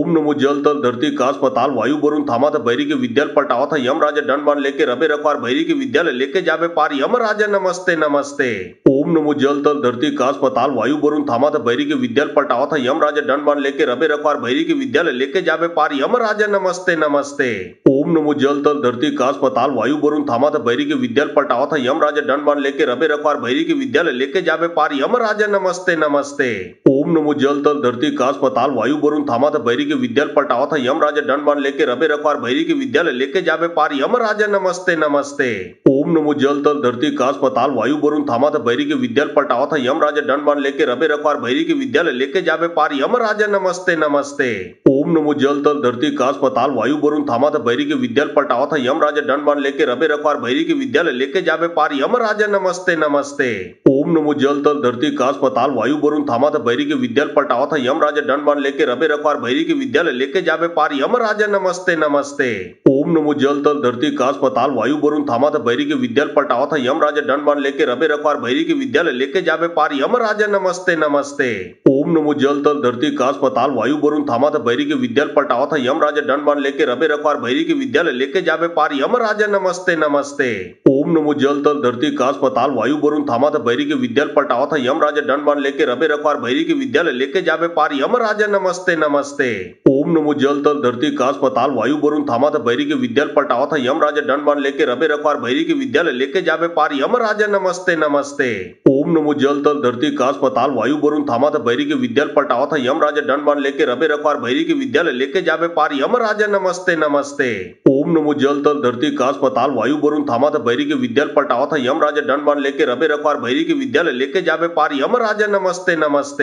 ओम नमो जल तल धरती काश पताल वायु वरुण थामा था बैरी के विद्याल पटावा था यम राजा दंड बाण लेके रबे रखवार भैरी के विद्यालय लेके जावे पार यम राजा नमस्ते नमस्ते। ओम नमो जल तल धरती काश पताल वायु वरुण थामा था बैरी के विद्याल पटावा था यम राजा दंड बाण लेके रबे रखवार भैरी के विद्यालय लेके जावे पार यम राजा नमस्ते नमस्ते। ओम नमो जल तल धरती काश पताल वायु वरुण थामा था बैरी के विद्याल पटावा था यम राजा दंड बाण लेके रबे रखवार भैरी के विद्यालय लेके जावे पार यम राजा नमस्ते नमस्ते। ओम नमो जल तल धरती काश पताल वायु वरुण थामा था बैरी के विद्याल पटावा था यम राजा दंड बाण लेके रबे रखवार भैरी के विद्यालय लेके जावे पार यम राजा नमस्ते नमस्ते। ओम नमो जल तल धरती काश पताल वायु वरुण थामा था बैरी के विद्याल पटावा था यम राजा दंड बाण लेके रबे रखवार भैरी के विद्यालय लेके जावे पार यम राजा नमस्ते नमस्ते। ओम नमो जल तल धरती काश पताल वायु वरुण थामा था बैरी के विद्याल पटावा था यम राजा दंड बाण लेके रबे रखवार भैरी के विद्यालय लेके जावे पार यम राजा नमस्ते नमस्ते। ओम नमो जल तल धरती काश पताल वायु वरुण थामा था बैरी के विद्याल पटावा था यम राजा दंड बाण लेके रबे रखवार भैरी के विद्यालय लेके जावे पार यम राजा नमस्ते नमस्ते। ओम नमो जल तल धरती काश पताल वायु वरुण थामा था बैरी के विद्याल पटावा था यम राजा दंड बाण लेके रबे रखवार भैरी के विद्यालय लेके जावे पार यम राजा नमस्ते नमस्ते। ओम नमो जल तल धरती काश पताल वायु वरुण थामा था बैरी के विद्याल पटावा था यम राजा दंड बाण लेके रबे रखवार भैरी के विद्यालय लेके जावे पार यम राजा नमस्ते नमस्ते। ओम नमो जल तल धरती काश पताल वायु वरुण थामा था बैरी के विद्याल पटावा था यम राजा दंड बाण लेके रबे रखवार भैरी के विद्यालय लेके जावे पार यम राजा नमस्ते नमस्ते। ओम नमो जल तल धरती काश पताल वायु वरुण थामा था बैरी के विद्याल पटावा था यम राजा दंड बाण लेके रबे रखवार भैरी के विद्यालय लेके जावे पार यम राजा नमस्ते नमस्ते। ओम नमो जल तल धरती काश पताल वायु वरुण थामा था बैरी के विद्याल पटावा था यम राजा दंड बाण लेके रबे रखवार भैरी के विद्यालय लेके जावे पार यम राजा नमस्ते नमस्ते। ओम नमो जल तल धरती काश पताल वायु वरुण थामा था बैरी के विद्याल पटावा था यम राजा दंड बाण लेके रबे रखवार भैरी के विद्यालय लेके जावे पार यम राजा नमस्ते नमस्ते।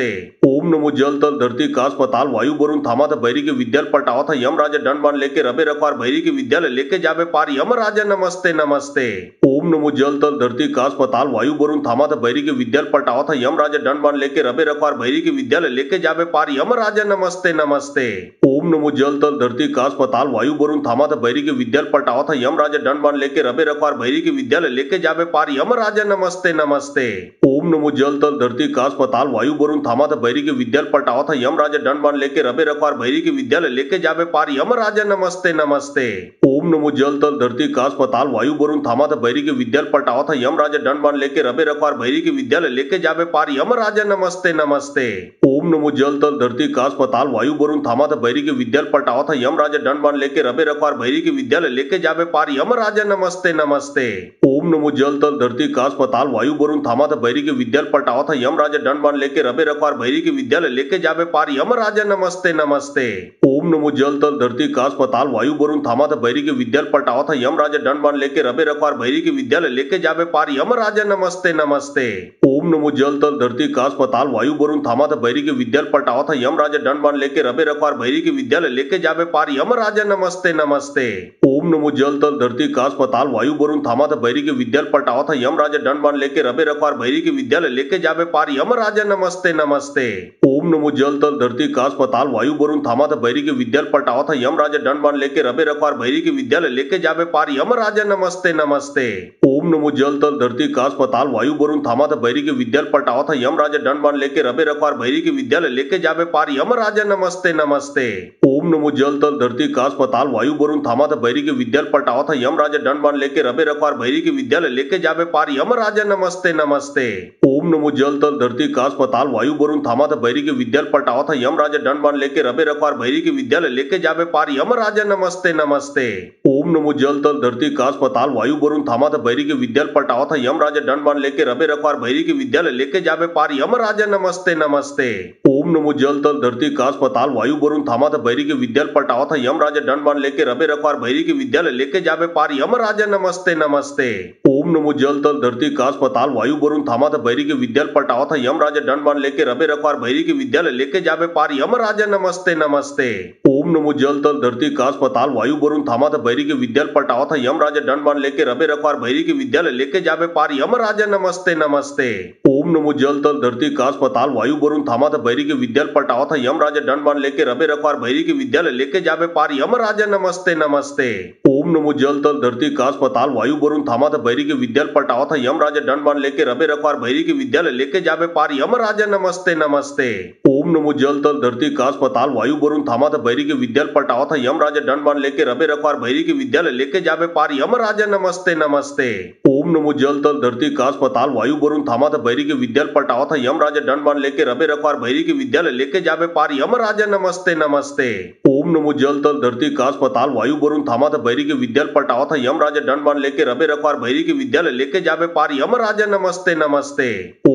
ओम नमो जल तल धरती काश पताल वायु वरुण थामा था बैरी के विद्याल पटावा था यम राजा दंड बाण लेके रबे रखवार भैरी के विद्यालय लेके जावे पार यम राजा नमस्ते नमस्ते। ओम नमो जल तल धरती काश पताल वायु वरुण थामा था बैरी के विद्याल पटावा था यम राजा दंड बाण लेके रबे रखवार भैरी के विद्यालय लेके जावे पार यम राजा नमस्ते नमस्ते। ओम नमो जल तल धरती काश पताल वायु वरुण थामा था बैरी के विद्याल पटावा था यम राजा दंड बाण लेके रबे रखवार भैरी के विद्यालय लेके जावे पार यम राजा नमस्ते नमस्ते। ओम नमो जल तल धरती काश पताल वायु वरुण थामा था बैरी के विद्याल पटावा था यम राजा दंड बाण लेके रबे रखवार भैरी के विद्यालय लेके जावे पार यम राजा नमस्ते नमस्ते। ओम ओम नमो जल तल धरती काश पताल वायु वरुण थामा था भैरी के विद्याल पटावा था यम राजा दंड बाण लेके रबे रखवार भैरी के विद्यालय लेके जावे पार यम राजा नमस्ते नमस्ते। ओम नमो जल तल धरती काश पताल वायु वरुण थामा था भैरी के विद्याल पटावा था यम राजा दंड बाण लेके रबे रखवार भैरी के विद्यालय लेके जावे पार यम राजा नमस्ते नमस्ते। ओम नमो जल तल धरती काश पताल वायु वरुण थामा था भैरी के विद्याल पटावा था यम राजा दंड बाण लेके रबे रखवार भैरी के विद्यालय लेके जावे पार यम राजा नमस्ते नमस्ते। ओम नमो जल तल धरती काश पताल वायु वरुण थामा था भैरी के विद्याल पटावा था यम राजा दंड बाण लेके रबे रखवार भैरी के विद्यालय लेके जावे पार यम राजा नमस्ते नमस्ते। ओम नमो जल तल धरती काश पताल वायु वरुण थामा था भैरी के विद्याल पटावा था यम राजा दंड बाण लेके रबे रखवार भैरी के विद्यालय लेके जावे पार यम राजा नमस्ते नमस्ते। ओम नमो जल तल धरती काश पताल वायु वरुण थामा था भैरी के विद्याल पटावा था यम राजा दंड बाण लेके रबे रखवार भैरी के विद्यालय लेके जावे पार यम राजा नमस्ते नमस्ते। ओम नमो जल तल धरती काश पताल वायु वरुण थामा था भैरी के विद्याल पटावा था यम राजा दंड बाण लेके रबे रखवार भैरी के विद्यालय लेके जावे पार यम राजा नमस्ते नमस्ते। ओम नमो जल तल धरती काश पताल वायु वरुण थामा था भैरी के विद्याल पटावा था यम राजा दंड बाण लेके रबे रखवार भैरी के विद्यालय लेके जावे पार यम राजा नमस्ते नमस्ते। ओम नमो जल तल धरती काश पताल वायु वरुण थामा था भैरी के विद्याल पटावा था यम राजा दंड बाण लेके रबे रखवार भैरी के विद्यालय लेके जावे पार यम राजा नमस्ते नमस्ते। ओम नमो जल तल धरती काश पताल वायु वरुण थामा था भैरी के विद्याल पटावा था यम राजा दंड बाण लेके रबे रखवार भैरी के विद्यालय लेके जावे पार यम राजा नमस्ते नमस्ते। ओम नमो जल तल धरती काश पताल वायु वरुण थामा था भैरी के विद्याल पटावा था यम राजा दंड बाण लेके रबे रखवार भैरी के विद्यालय लेके जावे पार यम राजा नमस्ते नमस्ते। ओम नमो जल तल धरती काश पताल वायु वरुण थामा था भैरी के विद्याल पटावा था यम राजा दंड बाण लेके रबे रखवार भैरी के विद्यालय लेके जावे पार यम राजा नमस्ते नमस्ते। ओम नमो जल तल धरती काश पताल वायु वरुण थामा था भैरी के विद्याल पटावा था यम राजा दंड बाण लेके रबे रखवार भैरी के विद्यालय लेके जावे पार यम राजा नमस्ते नमस्ते। ओम नमो जल तल धरती काश पताल वायु वरुण थामा था भैरी के विद्याल पटावा था यम राजा दंड बाण लेके रबे रखवार भैरी के विद्यालय लेके जावे पार यम राजा नमस्ते नमस्ते। ओम नमो जल तल धरती काश पताल वायु वरुण थामा था भैरी के विद्याल पटावा था यम राजा दंड बाण लेके रबे रखवार भैरी के विद्यालय लेके जावे पार यम राजा नमस्ते नमस्ते। ओम नमो जल तल धरती काश पताल वायु वरुण थामा था भैरी के विद्याल पटावा था यम राजा दंड बाण लेके रबे रखवार भैरी के विद्यालय लेके जावे पार यम राजा नमस्ते नमस्ते। ओम नमो जल तल धरती काश पताल वायु वरुण थामा था भैरी के विद्याल पटावा था यम राजा दंड बाण लेके रबे रखवार भैरी के विद्यालय लेके जावे पार यम राजा नमस्ते नमस्ते। ओम नमो जल तल धरती काश पताल वायु वरुण थामा था भैरी के विद्याल पटावा था यम राजा दंड बाण लेके रबे रखवार भैरी के विद्यालय लेके जावे पार यम राजा नमस्ते नमस्ते। ओम नमो जल तल धरती काश पताल वायु वरुण थामा था भैरी के विद्याल पटावा था यम राजा दंड बाण लेके रबे रखवार भैरी के विद्यालय लेके जावे पार यम राजा नमस्ते नमस्ते।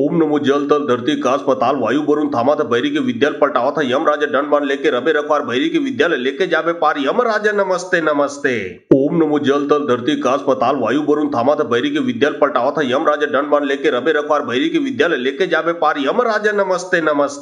ओम नमो जल तल धरती काश पताल वायु वरुण थामा था भैरी के विद्याल पटावा था यम राजा दंड बाण लेके रबे रखवार भैरी के विद्यालय लेके जावे पार यम राजा नमस्ते नमस्ते। ओम नमो जल तल धरती काश पताल वायु वरुण थामा था भैरी के विद्याल पटावा था यम राजा दंड बाण लेके रबे रखवार भैरी के विद्यालय लेके जावे पार यम राजा नमस्ते नमस्ते।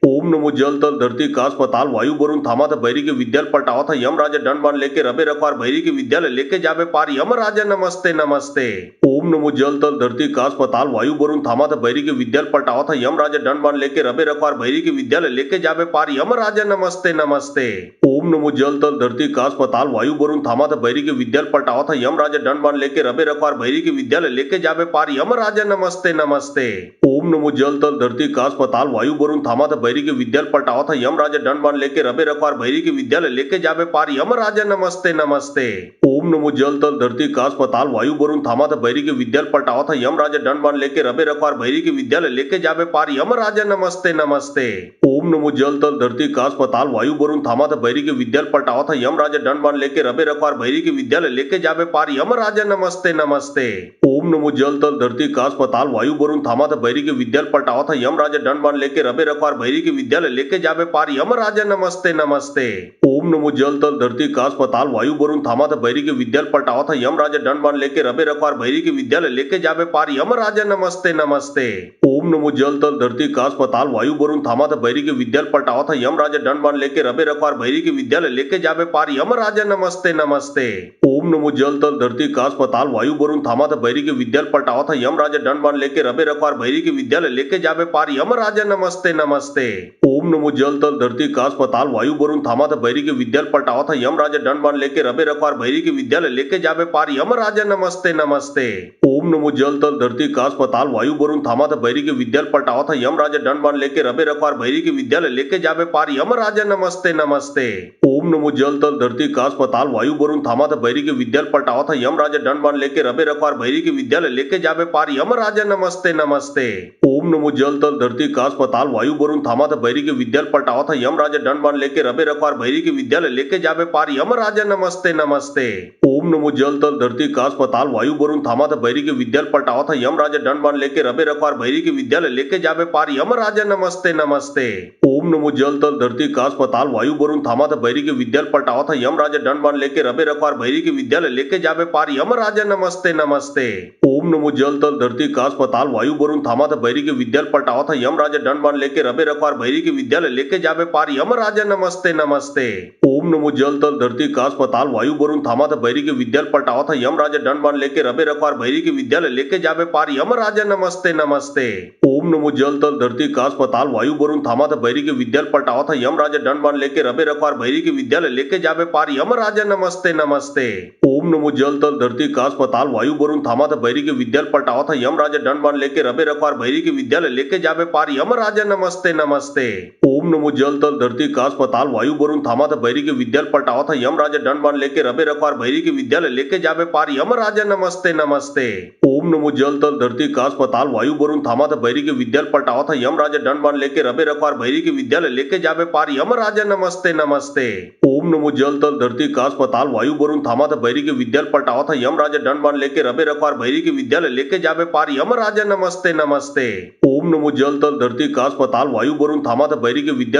ओम नमो जल तल धरती काश पताल वायु वरुण थामा था भैरी के विद्याल पटावा था यम राजा दंड बाण लेके रबे रखवार भैरी के विद्यालय लेके जावे पार यम राजा नमस्ते नमस्ते। ओम नमो जल तल धरती काश पताल वायु वरुण थामा था भैरी के विद्याल पटावा था यम राजा दंड बाण लेके रबे रखवार भैरी के विद्यालय लेके जावे पार यम राजा नमस्ते नमस्ते। ओम नमो जल तल धरती काश पताल वायु वरुण थामा था भैरी के विद्याल पटावा था यम राजा दंड बाण लेके रबे रखवार भैरी के विद्यालय लेके जावे पार यम राजा नमस्ते नमस्ते। ओम नमो जल तल धरती काश पताल वायु वरुण थामा था भैरी के विद्याल पटावा था यम राजा दंड बाण लेके रबे रखवार भैरी के विद्यालय लेके जावे पार यम राजा नमस्ते नमस्ते। ओम नमो जल तल धरती काश पताल वायु वरुण थामा था भैरी के विद्याल पटावा था यम राजा दंड बाण लेके रबे रखवार भैरी के विद्यालय लेके जावे पार यम राजा नमस्ते नमस्ते। ओम नमो जल तल धरती काश पताल वायु वरुण थामा था भैरी के विद्याल पटावा था यम राजा दंड बाण लेके रबे रखवार भैरी के विद्यालय लेके जावे पार यम राजा नमस्ते नमस्ते। ओम नमो जल तल धरती काश पताल वायु वरुण थामा था भैरी के विद्याल पटावा था यम राजा दंड बाण लेके रबे रखवार भैरी के विद्यालय लेके जावे पार यम राजा नमस्ते नमस्ते। ओम नमो जल तल धरती काश पताल वायु वरुण थामा था भैरी के विद्याल पटावा था यम राजा दंड बाण लेके रबे रखवार भैरी के विद्यालय लेके जावे पार यम राजा नमस्ते नमस्ते। ओम नमो जल तल धरती काश पताल वायु वरुण थामा था भैरी के विद्याल पटावा था यम राजा दंड बाण लेके रबे रखवार भैरी के विद्यालय लेके जावे पार यम राजा नमस्ते नमस्ते। ओम नमो जल तल धरती काश पताल वायु वरुण थामा था भैरी के विद्याल पटावा था यम राजा दंड बाण लेके रबे रखवार भैरी के विद्यालय लेके जावे पार यम राजा नमस्ते नमस्ते। ओम नमो जल तल धरती काश पताल वायु वरुण थामा था भैरी के विद्याल पटावा था यम राजा दंड बाण लेके रबे रखवार भैरी के विद्यालय लेके जावे पार यम राजा नमस्ते नमस्ते। ओम नमो जल तल धरती काश पताल वायु वरुण थामा था भैरी के विद्याल पटावा था यम राजा दंड बाण लेके रबे रखवार भैरी के विद्यालय लेके जावे पार यम राजा नमस्ते नमस्ते। ओम नमो जल तल धरती काश पताल वायु वरुण थामा था भैरी के विद्यालय पटावा था यम राजा दंड मान लेके रबे रखवार भैरी के विद्यालय लेके जावे पार यम राजा नमस्ते नमस्ते। ओम नमो जल तल धरती काश पताल वायु वरुण थामा था भैरी के विद्यालय पटावा था यम राजा दंड मान लेके रबे रखवार भैरी के विद्यालय लेके जावे पार यम राजा नमस्ते नमस्ते। ओम नमो जल तल धरती काश पताल वायु वरुण थामा था भैरी के विद्यालय पटावा था यम राजा दंड मान लेके रबे रखवार भैरी के विद्यालय लेके जावे पार यम राजा नमस्ते नमस्ते। ओम नमो जल तल धरती काश पताल वायु वरुण थामा था भैरी के विद्यालय पटावा था यम राजा दंड मान लेके रबे रखवार भैरी के विद्यालय लेके जावे पार यम राजा नमस्ते नमस्ते। ओम नमो जल तल धरती काश पताल वायु वरुण थामा था भैरी के विद्यालय पटावा था यम राजा दंड मान लेके रबे रखवार भैरी के विद्यालय लेके जावे पार यम राजा नमस्ते नमस्ते। ओम नमो जल तल धरती काश पताल वायु वरुण थामा था भैरी के विद्यालय पटावा था यम राजा दंड मान लेके रबे रखवार भैरी के विद्यालय लेके जावे पार यम राजा नमस्ते नमस्ते। ओम नमो जल तल धरती काश पताल वायु वरुण थामा था भैरी के विद्यालय पटावा था यम राजा दंड मान लेके रबे रखवार भैरी के विद्यालय लेके जावे पार यम राजा नमस्ते नमस्ते। ओम नमो जल तल धरती काश पताल वायु वरुण थामा था भैरी के विद्यालय पटावा था यम राजा दंड मान लेके रबे रखवार भैरी के विद्यालय लेके जावे पार यम राजा नमस्ते नमस्ते। ओम नमो जल तल धरती काश पताल वायु वरुण थामा था भैरी के विद्यालय पटावा था यम राजा दंड मान लेके रबे रखवार भैरी के विद्यालय लेके जावे पार यम राजा नमस्ते नमस्ते। ओम नमो जल तल धरती काश पताल वायु वरुण थामा था भैरी के विद्यालय पटावा था यम राजा दंड मान लेके रबे रखवार भैरी के विद्यालय लेके जावे पार यम राजा नमस्ते नमस्ते। ओम नमो जल तल धरती काश पताल वायु वरुण थामा था भैरी के विद्यालय पटावा था यम राजा दंड मान लेके रबे रखवार भैरी के विद्यालय लेके जावे पार यम राजा नमस्ते नमस्ते। ओम नमो जल तल धरती काश पताल वायु वरुण थामा था भैरी के विद्यालय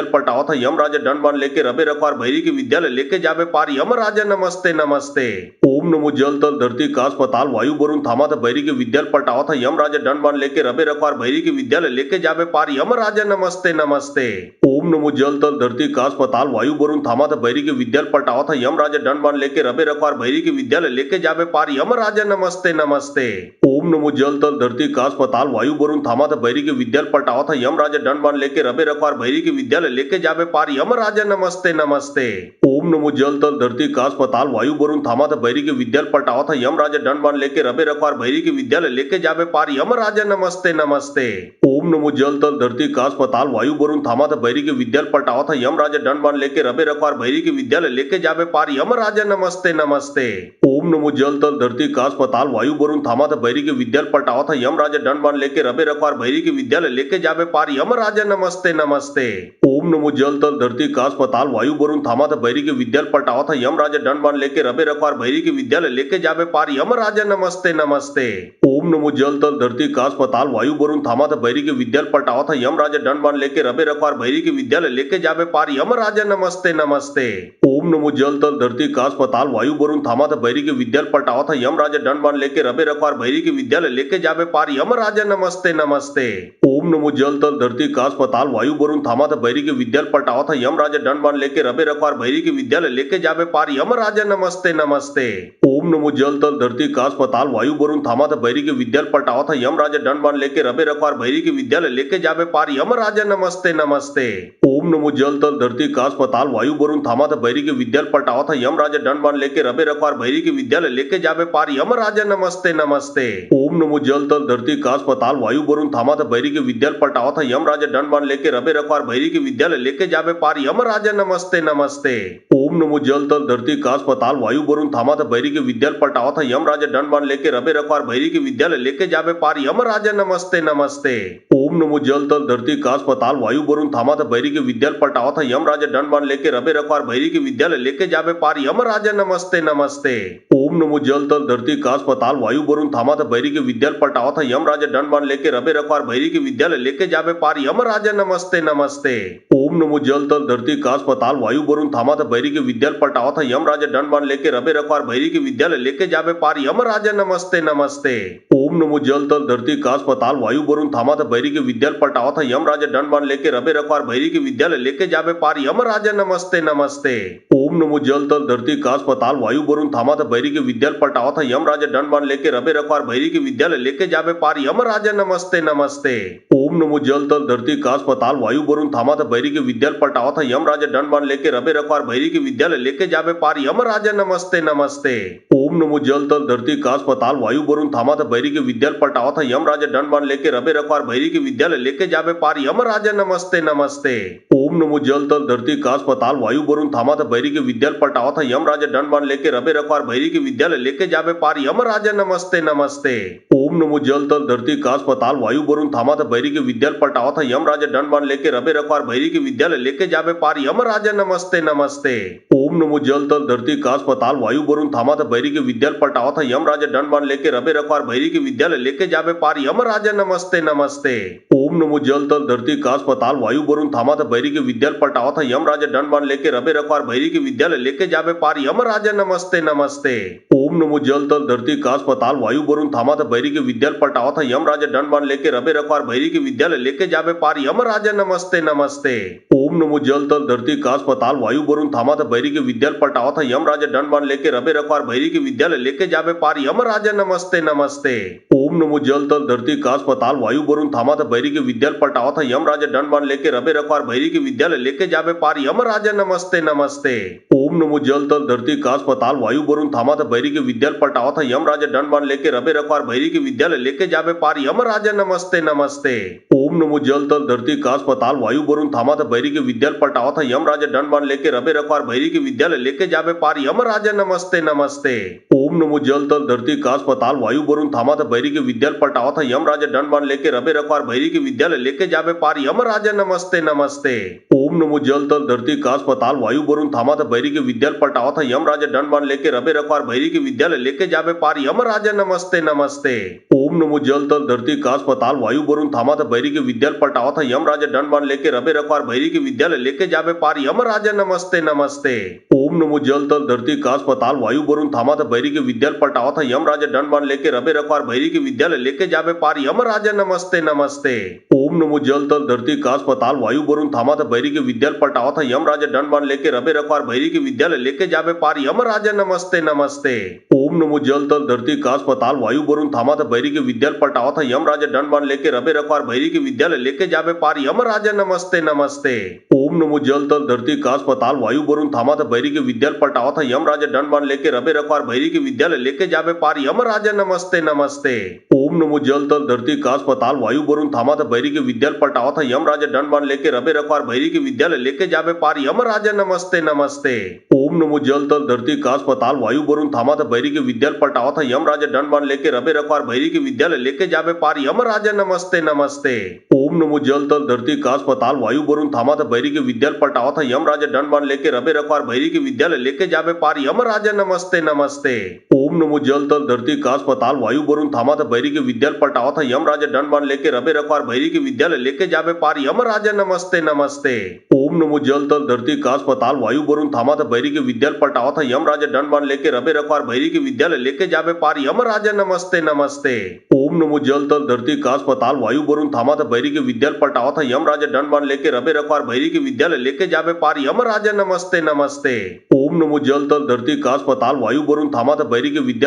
पटावा था यम राजा दंड मान लेके रबे रखवार भैरी के विद्यालय लेके जावे पार यम राजा नमस्ते नमस्ते। ओम नमो जल तल धरती काश पताल वायु वरुण थामा था भैरी के विद्यालय पटावा था यम राजा दंड मान लेके रबे रखवार भैरी के विद्यालय लेके जावे पार यम राजा नमस्ते नमस्ते। ओम नमो जल तल धरती काश पताल वायु वरुण थामा था भैरी के विद्यालय पटावा था यम राजा दंड मान लेके रबे रखवार भैरी के विद्यालय लेके जावे पार यम राजा नमस्ते नमस्ते। ओम नमो जल तल धरती काश पताल वायु वरुण थामा था भैरी के विद्यालय पटावा था यम राजा दंड मान लेके रबे रखवार भैरी के विद्यालय लेके जावे पार यम राजा नमस्ते नमस्ते। ओम नमो जल तल धरती काश पताल वायु वरुण थामा था भैरी के विद्यालय पटावा था यम राजा दंड मान लेके रबे रखवार भैरी के विद्यालय लेके जावे पार यम राजा नमस्ते नमस्ते। ओम नमो जल तल धरती काश पताल वायु वरुण थामा था भैरी के विद्यालय पटावा था यम राजा दंड मान लेके रबे रखवार भैरी के विद्यालय लेके जावे पार यम राजा नमस्ते नमस्ते। ओम नमो जल तल धरती काश पताल वायु वरुण थामा था भैरी के विद्यालय पटावा था यम राजा दंड मान लेके रबे रखवार भैरी के विद्यालय लेके जावे पार यम राजा नमस्ते नमस्ते। ओम नमो जल तल धरती काश पताल वायु वरुण थामा था भैरी के विद्यालय पटावा था यम राजा दंड मान लेके रबे रखवार भैरी के विद्यालय लेके जावे पार यम राजा नमस्ते नमस्ते। ओम नमो जल तल धरती काश पताल वायु वरुण थामा था भैरी के विद्यालय पटावा था यम राजा दंड मान लेके रबे रखवार भैरी के विद्यालय लेके जावे पार यम राजा नमस्ते नमस्ते। ओम नमो जल तल धरती काश पताल वायु वरुण थामा था भैरी के विद्यालय पटावा था यम राजा दंड मान लेके रबे रखवार भैरी के विद्यालय लेके जावे पार यम राजा नमस्ते नमस्ते। ओम नमो जल तल धरती काश पताल वायु वरुण थामा था भैरी के विद्यालय पटावा था यम राजा दंड मान लेके रबे रखवार भैरी के विद्यालय लेके जावे पार यम राजा नमस्ते नमस्ते। ओम नमो जल तल धरती काश पताल वायु वरुण थामा था भैरी के विद्यालय पटावा था यम राजा दंड मान लेके रबे रखवार भैरी के विद्यालय लेके जावे पार यम राजा नमस्ते नमस्ते। ओम नमो जल तल धरती काश पताल वायु वरुण थामा था भैरी के विद्यालय पटावा था यम राजा दंड मान लेके रबे रखवार भैरी के विद्यालय लेके जावे पार यम राजा नमस्ते नमस्ते। ओम नमो जल तल धरती काश पताल वायु वरुण थामा था भैरी के विद्यालय पटावा था यम राजा दंड मान लेके रबे रखवार भैरी के विद्यालय लेके जावे पार यम राजा नमस्ते नमस्ते। ओम नमो जल तल धरती काश पताल वायु वरुण थामा था भैरी के विद्यालय पटावा था यम राजा दंड मान लेके रबे रखवार भैरी के विद्यालय लेके जावे पार यम राजा नमस्ते नमस्ते। ओम नमो जल तल धरती काश पताल वायु वरुण थामा था भैरी के विद्यालय पटावा था यम राजा दंड मान लेके रबे रखवार भैरी के विद्यालय लेके जावे पार यम राजा नमस्ते नमस्ते। ओम नमो जल तल धरती काश पताल वायु वरुण थामा था भैरी के विद्यालय पटावा था यम राजा दंड मान लेके रबे रखवार भैरी के विद्यालय लेके जावे पार यम राजा नमस्ते नमस्ते। ओम नमो जल तल धरती काश पताल वायु वरुण थामा था भैरी के विद्यालय पटावा था यम राजा दंड मान लेके रबे रखवार भैरी के विद्यालय लेके जावे पार यम राजा नमस्ते नमस्ते। ओम नमो जल तल धरती काश पताल वायु वरुण थामा था भैरी के विद्यालय पटावा था यम राजा दंड मान लेके रबे रखवार भैरी के विद्यालय लेके जावे पार यम राजा नमस्ते नमस्ते। ओम नमो जल तल धरती काश पताल वायु वरुण थामा था भैरी के विद्यालय पटावा था यम राजा दंड मान लेके रबे रखवार भैरी के विद्यालय लेके जावे पार यम राजा नमस्ते नमस्ते। ओम नमो जल तल धरती काश पताल वायु वरुण थामा था भैरी के विद्यालय पटावा था यम राजा दंड मान लेके रबे रखवार भैरी के विद्यालय लेके जावे पार यम राजा नमस्ते नमस्ते। ओम नमो जल तल धरती काश पताल वायु वरुण थामा था भैरी के विद्यालय पटावा था यम राजा दंड मान लेके रबे रखवार भैरी के विद्यालय लेके जावे पार यम राजा नमस्ते नमस्ते। ओम ओम नमो जल तल धरती काश पताल वायु वरुण थामात बैरी के विद्याल पटावत यम राजा दंडमान लेके रबे रखवार भैरी के विद्यालय लेके जाबे पार यम राजा नमस्ते नमस्ते। ओम नमो जल तल धरती काश पताल वायु वरुण थामात बैरी के विद्याल पटावत यम राजा दंडमान लेके रबे रखवार भैरी के विद्यालय लेके जाबे पार यम राजा नमस्ते नमस्ते। ओम नमो जल तल धरती काश पताल वायु वरुण थामात बैरी के विद्याल पटावत यम राजा दंडमान लेके रबे रखवार भैरी के विद्यालय लेके जाबे पार यम राजा नमस्ते नमस्ते। ओम नमो जल तल धरती काश पताल वायु वरुण थामात बैरी के विद्याल पटावत यम राजा दंडमान लेके रबे रखवार भैरी के विद्यालय लेके जाबे पार यम राजा नमस्ते नमस्ते। ओम नमो जल तल धरती काश पताल वायु वरुण थामात बैरी के विद्याल पटावत यम राजा दंडमान लेके रबे रखवार भैरी के विद्यालय लेके जाबे पार यम राजा नमस्ते नमस्ते। ओम नमो जल तल धरती काश पताल वायु वरुण थामात बैरी के विद्याल पटावत यम राजा दंडमान लेके रबे रखवार भैरी के विद्यालय लेके जाबे पार यम राजा नमस्ते नमस्ते। ओम नमो जल तल धरती काश पताल वायु वरुण थामात बैरी के विद्याल पटावत यम राजा दंडमान लेके रबे रखवार भैरी के विद्यालय लेके जाबे पार यम राजा नमस्ते नमस्ते। ओम नमो जल तल धरती काश पताल वायु वरुण थामात बैरी के विद्याल पटावत यम राजा दंडमान लेके रबे रखवार भैरी के विद्यालय लेके जाबे पार यम राजा नमस्ते नमस्ते। ओम नमो जल तल धरती काश पताल वायु वरुण थामात बैरी के विद्याल पटावत यम राजा दंडमान लेके रबे रखवार भैरी के विद्यालय लेके जाबे पार यम राजा नमस्ते नमस्ते। ओम नमो जल तल धरती काश पताल वायु वरुण थामात बैरी के विद्याल पटावत यम राजा दंडमान लेके रबे रखवार भैरी के विद्यालय लेके जाबे पार यम राजा नमस्ते नमस्ते। ओम नमो जल तल धरती काश पताल वायु वरुण थामात बैरी के विद्याल पटावत यम राजा दंडमान लेके रबे रखवार भैरी के विद्यालय लेके जाबे पार यम राजा नमस्ते नमस्ते। ओम नमो जल तल धरती काश पताल वायु वरुण थामात बैरी के विद्याल पटावत यम राजा दंडमान लेके रबे रखवार भैरी के विद्यालय लेके जाबे पार यम राजा नमस्ते नमस्ते। ओम नमो जल तल धरती काश पताल वायु वरुण थामात बैरी के विद्याल पटावत यम राजा दंडमान लेके रबे रखवार भैरी के विद्यालय लेके जाबे पार यम राजा नमस्ते नमस्ते। ओम नमो जल तल धरती काश पताल वायु वरुण थामात बैरी के विद्याल पटावत यम राजा दंडमान लेके रबे रखवार भैरी के विद्यालय लेके जाबे पार यम राजा नमस्ते नमस्ते। ओम नमो जल तल धरती काश पताल वायु वरुण थामात बैरी के विद्याल पटावत यम राजा दंडमान लेके रबे रखवार भैरी के विद्यालय लेके जाबे पार यम राजा नमस्ते नमस्ते। ओम नमो जल तल धरती काश पताल वायु वरुण थामात बैरी के विद्याल पटावत यम राजा दंडमान लेके रबे रखवार भैरी के विद्यालय लेके जाबे पार यम राजा नमस्ते नमस्ते। ओम नमो जल तल धरती काश पताल वायु वरुण थामात बैरी के विद्याल पटावत यम राजा दंडमान लेके रबे रखवार भैरी के विद्यालय लेके जाबे पार यम राजा नमस्ते नमस्ते। ओम नमो जल तल धरती काश पताल वायु वरुण थामात बैरी के विद्याल पटावत यम राजा दंडमान लेके रबे रखवार भैरी के विद्यालय लेके जाबे पार यम राजा नमस्ते नमस्ते। ओम नमो जल तल धरती काश पताल वायु वरुण थामात बैरी के विद्याल पटावत यम राजा दंडमान लेके रबे रखवार भैरी के विद्यालय लेके जाबे पार यम राजा नमस्ते नमस्ते। ओम नमो जल तल धरती काश पताल वायु वरुण थामात बैरी के विद्याल पटावत यम राजा दंडमान लेके रबे रखवार भैरी के विद्यालय लेके जाबे पार यम राजा नमस्ते नमस्ते। ओम नमो जल तल धरती काश पताल वायु वरुण थामात बैरी के विद्याल पटावत यम राजा दंडमान लेके रबे रखवार भैरी के विद्यालय लेके जाबे पार यम राजा नमस्ते नमस्ते। ओम नमो जल तल धरती काश पताल वायु वरुण थामात बैरी के विद्याल पटावत यम राजा दंडमान लेके रबे रखवार भैरी के विद्यालय लेके जाबे पार यम राजा नमस्ते नमस्ते। ओम नमो जल तल धरती काश पताल वायु वरुण थामात बैरी के विद्याल पटावत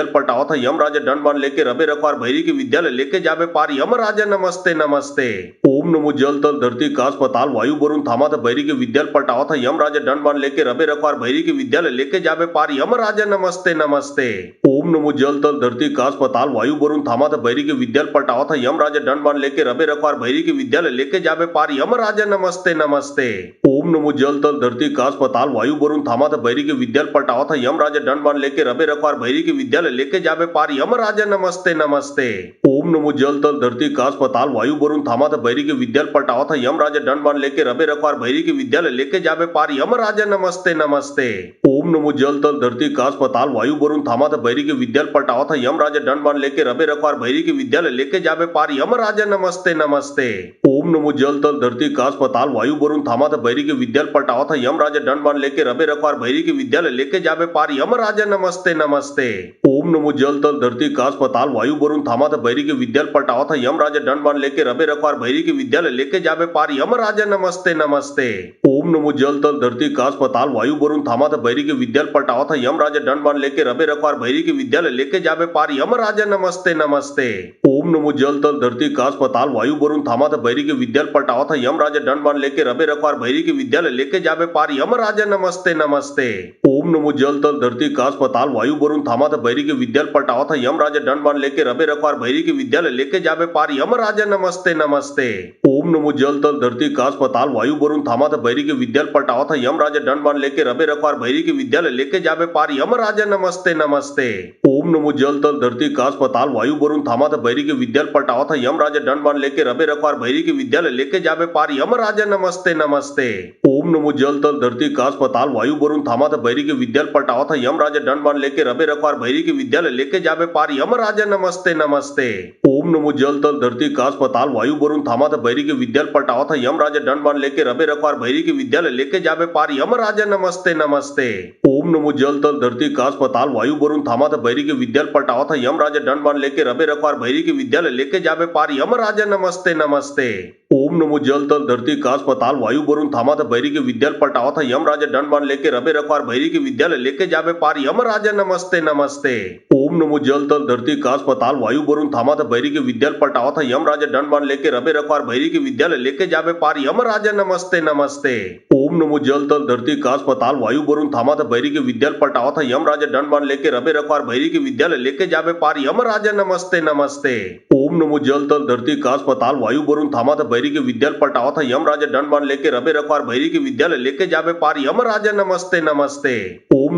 यम राजा दंडमान लेके रबे रखवार भैरी के विद्यालय लेके जाबे पार यम राजा नमस्ते नमस्ते। ओम नमो जल तल धरती काश पताल वायु वरुण थामात बैरी के विद्याल पटावत यम राजा दंडमान लेके रबे रखवार भैरी के विद्यालय लेके जाबे पार यम राजा नमस्ते नमस्ते। ओम नमो जल तल धरती काश पताल वायु वरुण थामात बैरी के विद्याल पटावत यम राजा दंडमान लेके रबे रखवार भैरी के विद्यालय लेके जाबे पार यम राजा नमस्ते नमस्ते। ओम नमो जल तल धरती काश पताल वायु वरुण थामात बैरी के विद्याल पटावत यम राजा दंडमान लेके रबे रखवार भैरी के विद्यालय लेके जाबे पार यम राजा नमस्ते नमस्ते। ओम नमो जल तल धरती काश पताल वायु वरुण थामात बैरी के विद्याल पटावत यम राजा दंडमान लेके रबे रखवार भैरी के विद्यालय लेके जाबे पार यम राजा नमस्ते नमस्ते। ओम नमो जल तल धरती काश पताल वायु वरुण थामात बैरी के विद्याल पटावत यम राजा दंडमान लेके रबे रखवार भैरी के विद्यालय लेके जाबे पार यम राजा नमस्ते नमस्ते। ओम नमो जल तल धरती काश पताल वायु वरुण थामात बैरी के विद्याल पटावत यम राजा दंडमान लेके रबे रखवार भैरी के विद्यालय लेके जाबे पार यम राजा नमस्ते नमस्ते। ओम नमो जल तल धरती काश पताल वायु वरुण थामात बैरी के विद्याल पटावत यम राजा दंडमान लेके रबे रखवार भैरी के विद्यालय लेके जाबे पार यम राजा नमस्ते नमस्ते। ओम नमो जल तल धरती काश पताल वायु वरुण थामात बैरी के विद्याल पटावत यम राजा दंडमान लेके रबे रखवार भैरी के विद्यालय लेके जाबे पार यम राजा नमस्ते नमस्ते। ओम नमो जल तल धरती काश पताल वायु वरुण थामात बैरी के विद्याल पटावत यम राजा दंडमान लेके रबे रखवार भैरी के विद्यालय लेके जाबे पार यम राजा नमस्ते नमस्ते। ओम नमो जल तल धरती काश पताल वायु वरुण थामात बैरी के विद्याल पटावत यम राजा दंडमान लेके रबे रखवार भैरी के विद्यालय लेके जाबे पार यम राजा नमस्ते नमस्ते। ओम ओम नमो जल तल धरती काश पताल वायु वरुण थामा था बैरी के विद्यालय पलटावा था यम राजा दंड बाण लेके रबे रखवार भैरी के विद्यालय लेके जाबे पार यम राजा नमस्ते नमस्ते। ओम नमो जल तल धरती काश पताल वायु वरुण थामा था बैरी के विद्यालय पलटावा था यम राजा दंड बाण लेके रबे रखवार भैरी के विद्यालय लेके जाबे पार यम राजा नमस्ते नमस्ते। ओम नमो जल तल धरती काश पताल वायु वरुण थामा था बैरी के विद्यालय पलटावा था यम राजा दंड बाण लेके रबे रखवार भैरी के विद्यालय लेके जाबे पार यम राजा नमस्ते नमस्ते। ओम नमो जल तल धरती काश पताल वायु वरुण थामा था बैरी के विद्यालय पलटावा था यम राजा दंड बाण लेके रबे रखवार भैरी के विद्यालय लेके जाबे पार यम राजा नमस्ते नमस्ते। ओम नमो जल तल धरती काश पताल वायु वरुण थामा था बैरी के विद्यालय पलटावा था यम राजा दंड बाण लेके रबे रखवार भैरी के विद्यालय लेके जाबे पार यम राजा नमस्ते नमस्ते। ओम नमो जल तल धरती काश पताल वायु वरुण थामा था बैरी के विद्यालय पलटावा था यम राजा दंड बाण लेके रबे रखवार भैरी के विद्यालय लेके जाबे पार यम राजा नमस्ते नमस्ते। ओम नमो जल तल धरती काश पताल वायु वरुण थामा था बैरी के विद्यालय पलटावा था यम राजा दंड बाण लेके रबे रखवार भैरी के विद्यालय लेके जाबे पार यम राजा नमस्ते नमस्ते। ओम नमो जल तल धरती काश पताल वायु वरुण थामा था बैरी के विद्यालय पलटावा था यम राजा दंड बाण लेके रबे रखवार भैरी के विद्यालय लेके जाबे पार यम राजा नमस्ते नमस्ते। ओम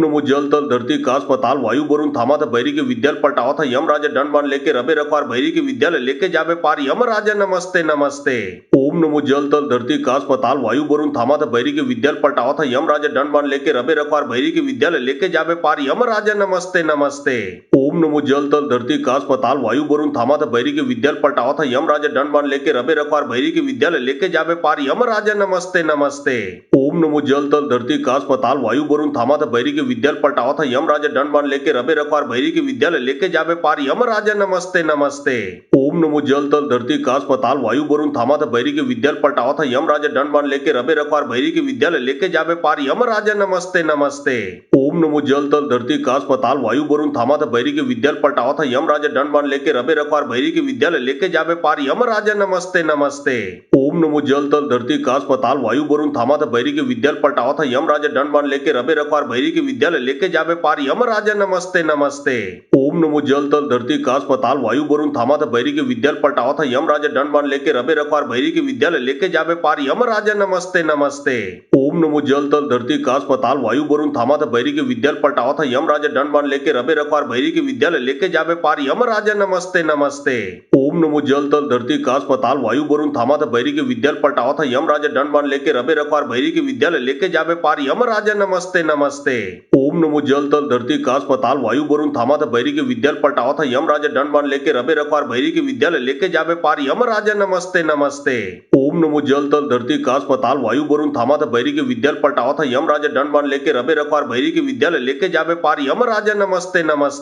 नमो जल तल धरती काश पताल वायु वरुण थामा था बैरी के विद्यालय पलटावा था यम राजा दंड बाण लेके रबे रखवार भैरी के विद्यालय लेके जाबे पार यम राजा नमस्ते नमस्ते। ओम नमो जल तल धरती काश पताल वायु वरुण थामा था बैरी के विद्यालय पलटावा था यम राजा दंड बाण लेके रबे रखवार भैरी के विद्यालय लेके जाबे पार यम राजा नमस्ते नमस्ते। ओम नमो जल तल धरती काश पताल वायु वरुण थामा था बैरी के विद्यालय पलटावा था यम राजा दंड बाण लेके रबे रखवार भैरी के विद्यालय लेके जाबे पार यम राजा नमस्ते नमस्ते। ओम नमो जल तल धरती काश पताल वायु वरुण थामा था बैरी के विद्यालय पलटावा था यम राजा दंड बाण लेके रबे रखवार भैरी के विद्यालय लेके जाबे पार यम राजा नमस्ते नमस्ते। ओम नमो जल तल धरती काश पताल वायु वरुण थामा था बैरी के विद्यालय पलटावा था यम राजा दंड बाण लेके रबे रखवार भैरी के विद्यालय लेके जाबे पार यम राजा नमस्ते नमस्ते। ओम नमो जल तल धरती काश पताल वायु वरुण थामा था बैरी के विद्यालय पलटावा था यम राजा दंड बाण लेके रबे रखवार भैरी के विद्यालय लेके जाबे पार यम राजा नमस्ते नमस्ते। ओम नमो जल तल धरती काश पताल वायु वरुण थामा था बैरी के विद्यालय पलटावा था यम राजा दंड बाण लेके रबे रखवार भैरी के विद्यालय लेके जाबे पार यम राजा नमस्ते नमस्ते। ओम नमो जल तल धरती काश पताल वायु वरुण थामा था बैरी के विद्यालय पलटावा था यम राजा दंड बाण लेके रबे रखवार भैरी के विद्यालय लेके जाबे पार यम राजा नमस्ते नमस्ते। ओम नमो जल तल धरती काश पताल वायु वरुण थामा था बैरी के विद्यालय पलटावा था यम राजा दंड बाण लेके रबे रखवार भैरी के विद्यालय लेके जाबे पार यम राजा नमस्ते नमस्ते। ओम नमो जल तल धरती काश पताल वायु वरुण थामा था बैरी के विद्यालय पलटावा था यम राजा दंड बाण लेके रबे रखवार भैरी के विद्यालय लेके जाबे पार यम राजा नमस्ते नमस्ते। ओम नमो जल तल धरती काश पताल वायु वरुण थामा था बैरी के विद्यालय पलटावा था यम राजा दंड बाण लेके रबे रखवार भैरी के विद्यालय लेके जाबे पार यम राजा नमस्ते नमस्ते। ओम नमो जल तल धरती काश पताल वायु वरुण थामा था बैरी के विद्यालय पलटावा था यम राजा दंड बाण लेके रबे रखवार भैरी के विद्यालय लेके जाबे पार यम राजा नमस्ते नमस्ते। ओम नमो जल तल धरती काश पताल वायु वरुण थामा था बैरी के विद्यालय पलटावा था यम राजा दंड बाण लेके रबे रखवार भैरी के विद्यालय लेके जाबे पार यम राजा नमस्ते नमस्ते।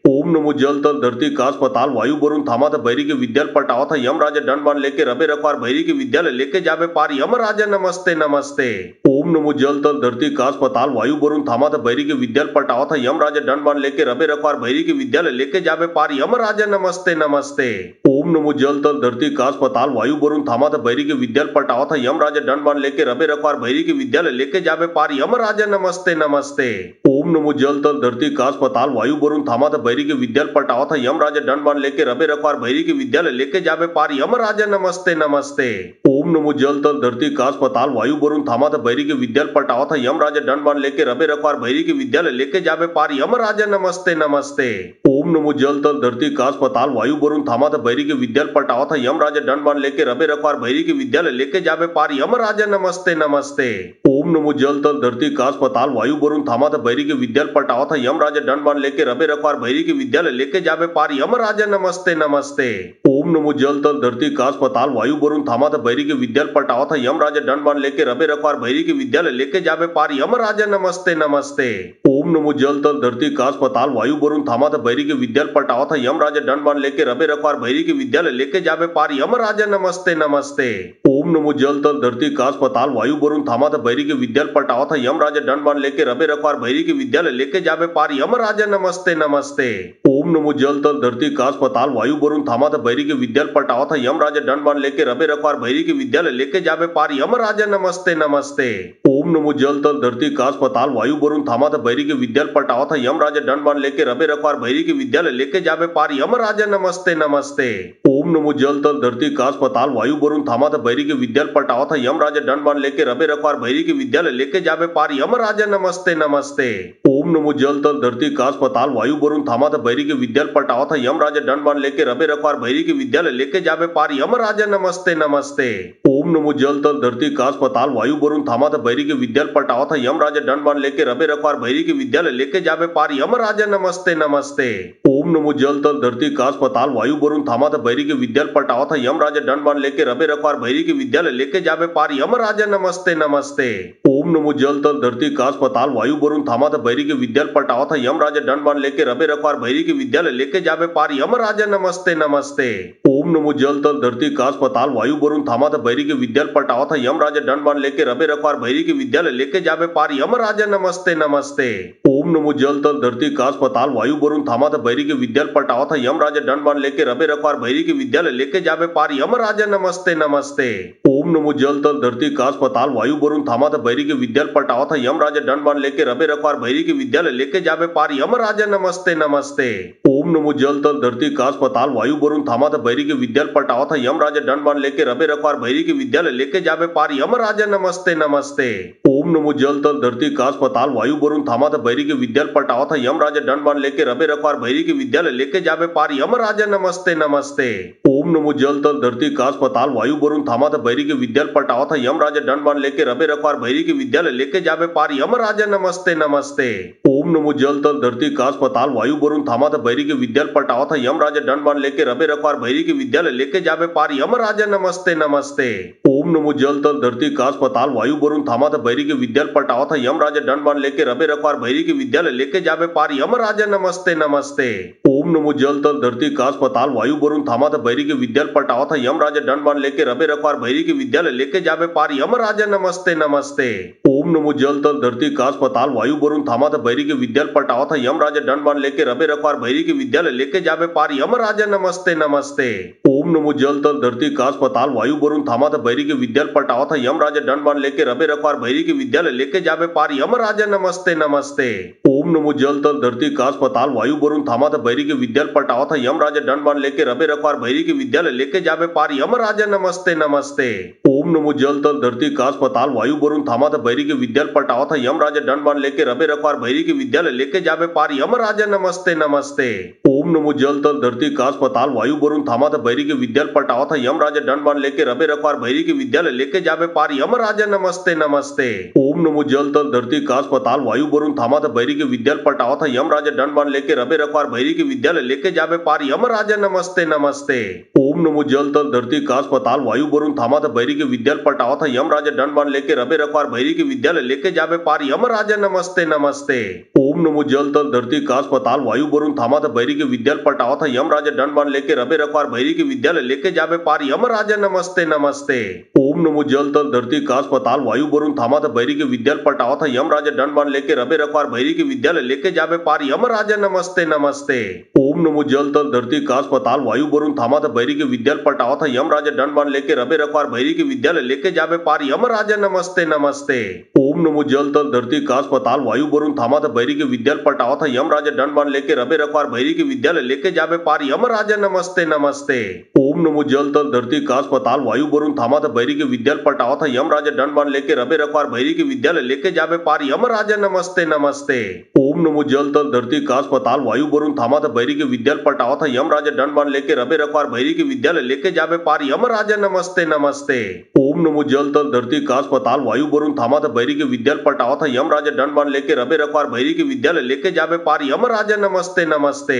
ओम नमो जल तल धरती काश पताल वायु वरुण थामा था बैरी के विद्यालय पलटावा था यम राजा दंड बाण लेके रबे रखवार भैरी के विद्यालय लेके जाबे पार यम राजा नमस्ते नमस्ते। ओम नमो जल तल धरती काश पताल वायु वरुण थामा था बैरी के विद्यालय पलटावा था यम राजा दंड बाण लेके रबे रखवार भैरी के विद्यालय लेके जाबे पार यम राजा नमस्ते नमस्ते। ओम नमो जल तल धरती काश पताल वायु वरुण थामा था बैरी के विद्यालय पलटावा था यम राजा दंड बाण लेके रबे रखवार भैरी के विद्यालय लेके जाबे पार यम राजा नमस्ते नमस्ते। ओम नमो जल तल धरती काश पताल वायु वरुण थामा था बैरी के विद्यालय पलटावा था यम राजा दंड बाण लेके रबे रखवार भैरी के विद्यालय लेके जाबे पार यम राजा नमस्ते नमस्ते। ओम नमो जल तल धरती काश पताल वायु वरुण थामा था बैरी के विद्यालय पलटावा था यम राजा दंड बाण लेके रबे रखवार भैरी के विद्यालय लेके जाबे पार यम राजा नमस्ते नमस्ते। ओम नमो जल तल धरती काश पताल वायु वरुण थामा था बैरी के विद्यालय पलटावा था यम राजा दंड बाण लेके रबे रखवार भैरी के विद्यालय लेके जाबे पार यम राजा नमस्ते नमस्ते। ओम नमो जल तल धरती काश पताल वायु वरुण थामा था बैरी के विद्यालय पलटावा था यम राजा दंड बाण लेके रबे रखवार भैरी के विद्यालय लेके जाबे पार यम राजा नमस्ते नमस्ते। ओम नमो जल तल धरती काश पताल वायु वरुण थामा था बैरी के विद्यालय पलटावा था यम राजा दंड बाण लेके रबे रखवार भैरी के विद्यालय लेके जाबे पार यम राजा नमस्ते नमस्ते। ओम नमो जल तल धरती काश पताल वायु वरुण थामा था बैरी के विद्यालय पलटावा था यम राजा दंड बाण लेके रबे रखवार भैरी के विद्यालय लेके जाबे पार यम राजा नमस्ते नमस्ते। ओम नमो जल तल धरती काश पताल वायु वरुण थामा था बैरी के विद्यालय पलटावा था यम राजा दंड बाण लेके रबे रखवार भैरी के विद्यालय लेके जाबे पार यम राजा नमस्ते नमस्ते। ओम नमो जल तल धरती काश पताल वायु वरुण थामा था बैरी के विद्यालय पलटावा था यम राजा दंड बाण लेके रबे रखवार भैरी के विद्यालय लेके जाबे पार यम राजा नमस्ते नमस्ते। ओम नमो जल तल धरती काश पताल वायु वरुण थामा था बैरी के विद्यालय पलटावा था यम राजा दंड बाण लेके रबे रखवार भैरी के विद्यालय लेके जाबे पार यम राजा नमस्ते नमस्ते। ओम ओम नमो जल तल धरती काश पताल वायु वरुण थामा था बैरी के विद्यालय पटावा था यम राजा दंड बाण लेके रबे रखवार बैरी के विद्यालय लेके जाबे पार यम राजा नमस्ते नमस्ते। ओम नमो जल तल धरती काश पताल वायु वरुण थामा था बैरी के विद्यालय पटावा था यम राजा दंड बाण लेके रबे रखवार बैरी के विद्यालय लेके जाबे पार यम राजा नमस्ते नमस्ते। ओम नमो जल तल धरती काश पताल वायु वरुण थामा था बैरी के विद्यालय पटावा था यम राजा दंड बाण लेके रबे रखवार बैरी के विद्यालय लेके जाबे पार यम राजा नमस्ते नमस्ते। ओम नमो जल तल धरती काश पताल वायु वरुण थामा था बैरी के विद्यालय पटावा था यम राजा दंड बाण लेके रबे रखवार बैरी के विद्यालय लेके जाबे पार यम राजा नमस्ते नमस्ते। ओम नमो जल तल धरती काश पताल वायु वरुण थामा था बैरी के विद्यालय पटावा था यम राजा दंड बाण लेके रबे रखवार बैरी के विद्यालय लेके जाबे पार यम राजा नमस्ते नमस्ते। ओम नमो जल तल धरती काश पताल वायु वरुण थामा था बैरी के विद्यालय पटावा था यम राजा दंड बाण लेके रबे रखवार बैरी के विद्यालय लेके जाबे पार यम राजा नमस्ते नमस्ते। ओम नमो जल तल धरती काश पताल वायु वरुण थामा था बैरी के विद्यालय पटावा था यम राजा दंड बाण लेके रबे रखवार बैरी के विद्यालय लेके जाबे पार यम राजा नमस्ते नमस्ते। ओम नमो जल तल धरती काश पताल वायु वरुण थामा था बैरी के विद्यालय पटावा था यम राजा दंड बाण लेके रबे रखवार बैरी के विद्यालय लेके जाबे पार यम राजा नमस्ते नमस्ते। ओम नमो जल तल धरती काश पताल वायु वरुण थामा था बैरी के विद्यालय पटावा था यम राजा दंड बाण लेके रबे रखवार बैरी के विद्यालय लेके जाबे पार यम राजा नमस्ते नमस्ते। ओम नमो जल तल धरती काश पताल वायु वरुण थामा था बैरी के विद्यालय पटावा था यम राजा दंड बाण लेके रबे रखवार बैरी के विद्यालय लेके जाबे पार यम राजा नमस्ते नमस्ते। ओम नमो जल तल धरती काश पताल वायु वरुण थामा था बैरी के विद्यालय पटावा था यम राजा दंड बाण लेके रबे रखवार बैरी के विद्यालय लेके जाबे पार यम राजा नमस्ते नमस्ते। ओम नमो जल तल धरती काश पताल वायु वरुण थामा था बैरी के विद्यालय पटावा था यम राजा दंड बाण लेके रबे रखवार बैरी के विद्यालय लेके जाबे पार यम राजा नमस्ते नमस्ते। ओम नमो जल तल धरती काश पताल वायु वरुण थामा था बैरी के विद्यालय पटावा था यम राजा दंड बाण लेके रबे रखवार बैरी के विद्यालय लेके जाबे पार यम राजा नमस्ते नमस्ते। ओम नमो जल तल धरती काश पताल वायु वरुण थामा था बैरी के विद्यालय पटावा था यम राजा दंड बाण लेके रबे रखवार बैरी के विद्यालय लेके जाबे पार यम राजा नमस्ते नमस्ते। ओम नमो जल तल धरती काश पताल वायु वरुण थामा था बैरी के विद्यालय पटावा था यम राजा दंड बाण लेके रबे रखवार बैरी के विद्यालय लेके जाबे पार यम राजा नमस्ते नमस्ते। ओम नमो जल तल धरती काश पताल वायु वरुण थामा था बैरी के विद्यालय पटावा था यम राजा दंड बाण लेके रबे रखवार बैरी के विद्यालय लेके जाबे पार यम राजा नमस्ते नमस्ते। ओम नमो जल तल धरती काश पताल वायु वरुण थामा था बैरी के विद्यालय पटावा था यम राजा दंड बाण लेके रबे रखवार बैरी के विद्यालय लेके जाबे पार यम राजा नमस्ते नमस्ते। ओम नमो जल तल धरती काश पताल वायु वरुण थामा था बैरी के विद्यालय पटावा था यम राजा दंड बाण लेके रबे रखवार बैरी के विद्यालय लेके जाबे पार यम राजा नमस्ते नमस्ते। ओम नमो जल तल धरती काश पताल वायु वरुण थामा था बैरी के विद्यालय पटावा था यम राजा दंड बाण लेके रबे रखवार बैरी के विद्यालय लेके जाबे पार यम राजा नमस्ते नमस्ते। ओम नमो जल तल धरती काश पताल वायु वरुण थामा था बैरी के विद्यालय पटावा था यम राजा दंड बाण लेके रबे रखवार बैरी के विद्यालय लेके जाबे पार यम राजा नमस्ते नमस्ते। ओम नमो जल तल धरती काश पताल वायु वरुण थामा था बैरी के विद्यालय पटावा था यम राजा दंड बाण लेके रबे रखवार बैरी के विद्यालय लेके जाबे पार यम राजा नमस्ते नमस्ते। ओम नमो जल तल धरती काश पताल वायु वरुण थामा था बैरी के विद्यालय पटावा था यम राजा दंड बाण लेके रबे रखवार बैरी के विद्यालय लेके जाबे पार यम राजा नमस्ते नमस्ते। ओम नमो जल तल धरती काश पताल वायु वरुण थामा था बैरी के विद्यालय पटावा था यम राजा दंड बाण लेके रबे रखवार बैरी के विद्यालय लेके जाबे पार यम राजा नमस्ते नमस्ते। ओम नमो जल तल धरती काश पताल वायु वरुण थामा था बैरी के विद्यालय पटावा था यम राजा दंड बाण लेके रबे रखवार बैरी के विद्यालय लेके जाबे पार यम राजा नमस्ते नमस्ते। ओम नमो जल तल धरती काश पताल वायु वरुण थामा था बैरी के विद्यालय पटावा था यम राजा दंड बाण लेके रबे रखवार बैरी के विद्यालय लेके जाबे पार यम राजा नमस्ते नमस्ते। ओम नमो जल तल धरती काश पताल वायु वरुण थामा था बैरी के विद्यालय पटावा था यम राजा दंड बाण लेके रबे रखवार बैरी के विद्यालय लेके जाबे पार यम राजा नमस्ते नमस्ते। ओम नमो जल तल धरती काश पताल वायु वरुण थामा था बैरी के विद्यालय पटावा था यम राजा दंड बाण लेके रबे रखवार बैरी के विद्यालय लेके जाबे पार यम राजा नमस्ते नमस्ते। ओम नमो जल तल धरती काश पताल वायु वरुण थामा था बैरी के विद्यालय पटावा था यम राजा दंड बाण लेके रबे रखवार बैरी के विद्यालय लेके जाबे पार यम राजा नमस्ते नमस्ते।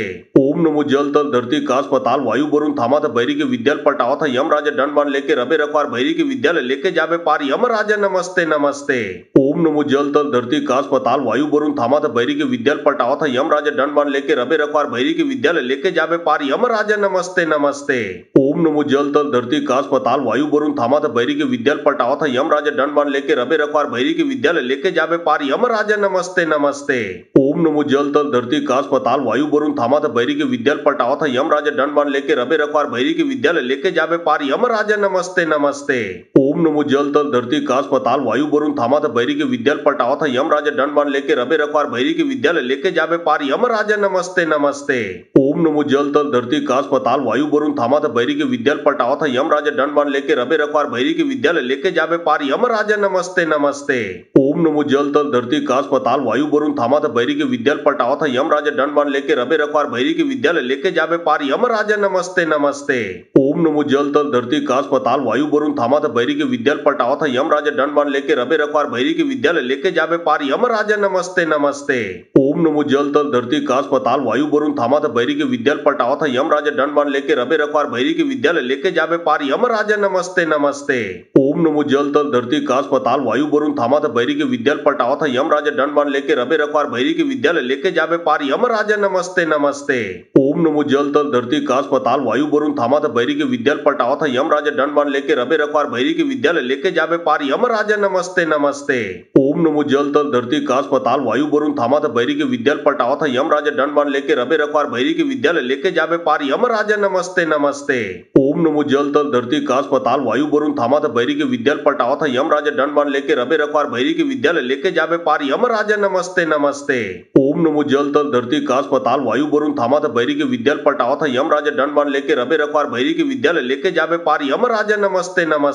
ओम नमो जल तल धरती काश पताल वायु वरुण थामा था बैरी के विद्यालय पटावा था यम राजा दंड बाण लेके रबे रखवार बैरी के विद्यालय लेके जाबे पार यम राजा नमस्ते नमस्ते। ओम नमो जल तल धरती काश पताल वायु वरुण थामा था बैरी के विद्यालय पटावा था यम राजा दंड बाण लेके रबे रखवार बैरी के विद्यालय लेके जाबे पार यम राजा नमस्ते नमस्ते। ओम नमो जल तल धरती काश पताल वायु वरुण थामा था बैरी के विद्यालय पटावा था यम राजा दंड बाण लेके रबे रखवार बैरी के विद्यालय लेके जाबे पार यम राजा नमस्ते नमस्ते। ओम नमो जल तल धरती काश पताल वायु वरुण थामा था बैरी के विद्यालय पटावा था यम राजा दंड बाण लेके रबे रखवार बैरी के विद्यालय लेके जाबे पार यम राजा नमस्ते नमस्ते। ओम नमो जल तल धरती काश पताल वायु वरुण थामा था बैरी के विद्यालय पटावा था यम राजा दंड बाण लेके रबे रखवार बैरी के विद्यालय लेके जाबे पार यम राजा नमस्ते नमस्ते। ओम ओम नमो जल तल धरती काश पताल वायु वरुण थामा था बैरी के विद्याल पटावा था यम राजा दंड बाण लेके रबे रखवार भैरी के विद्यालय लेके जाबे पार यम राजा नमस्ते नमस्ते। ओम नमो जल तल धरती काश पताल वायु वरुण थामा था बैरी के विद्याल पटावा था यम राजा दंड बाण लेके रबे रखवार भैरी के विद्यालय लेके जाबे पार यम राजा नमस्ते नमस्ते। ओम नमो जल तल धरती काश पताल वायु वरुण थामा था बैरी के विद्याल पटावा था यम राजा दंड बाण लेके रबे रखवार भैरी के विद्यालय लेके जाबे पार यम राजा नमस्ते नमस्ते। ओम नमो जल तल धरती काश पताल वायु वरुण थामा था बैरी के विद्याल पटावा था यम राजा दंड बाण लेके रबे रखवार भैरी के विद्यालय लेके जाबे पार यम राजा नमस्ते नमस्ते। ओम नमो जल तल धरती काश पताल वायु वरुण थामा था बैरी के विद्याल पटावा था यम राजा दंड बाण लेके रबे रखवार भैरी के विद्यालय लेके जाबे पार यम राजा नमस्ते नमस्ते। ओम नमो जल तल धरती काश पताल वायु वरुण थामा था बैरी के विद्याल पटावा था यम राजा दंड बाण लेके रबे रखवार भैरी के विद्यालय लेके जाबे पार यम राजा नमस्ते नमस्ते। ओम नमो जल तल धरती काश पताल वायु वरुण थामा था बैरी के विद्याल पटावा था यम राजा दंड बाण लेके रबे रखवार भैरी के विद्यालय लेके जाबे पार यम राजा नमस्ते नमस्ते। ओम नमो जल तल धरती काश पताल वायु वरुण थामा था बैरी के विद्याल पटावा था यम राजा दंड बाण लेके रबे रखवार भैरी के विद्यालय लेके जाबे पार यम राजा नमस्ते नमस्ते।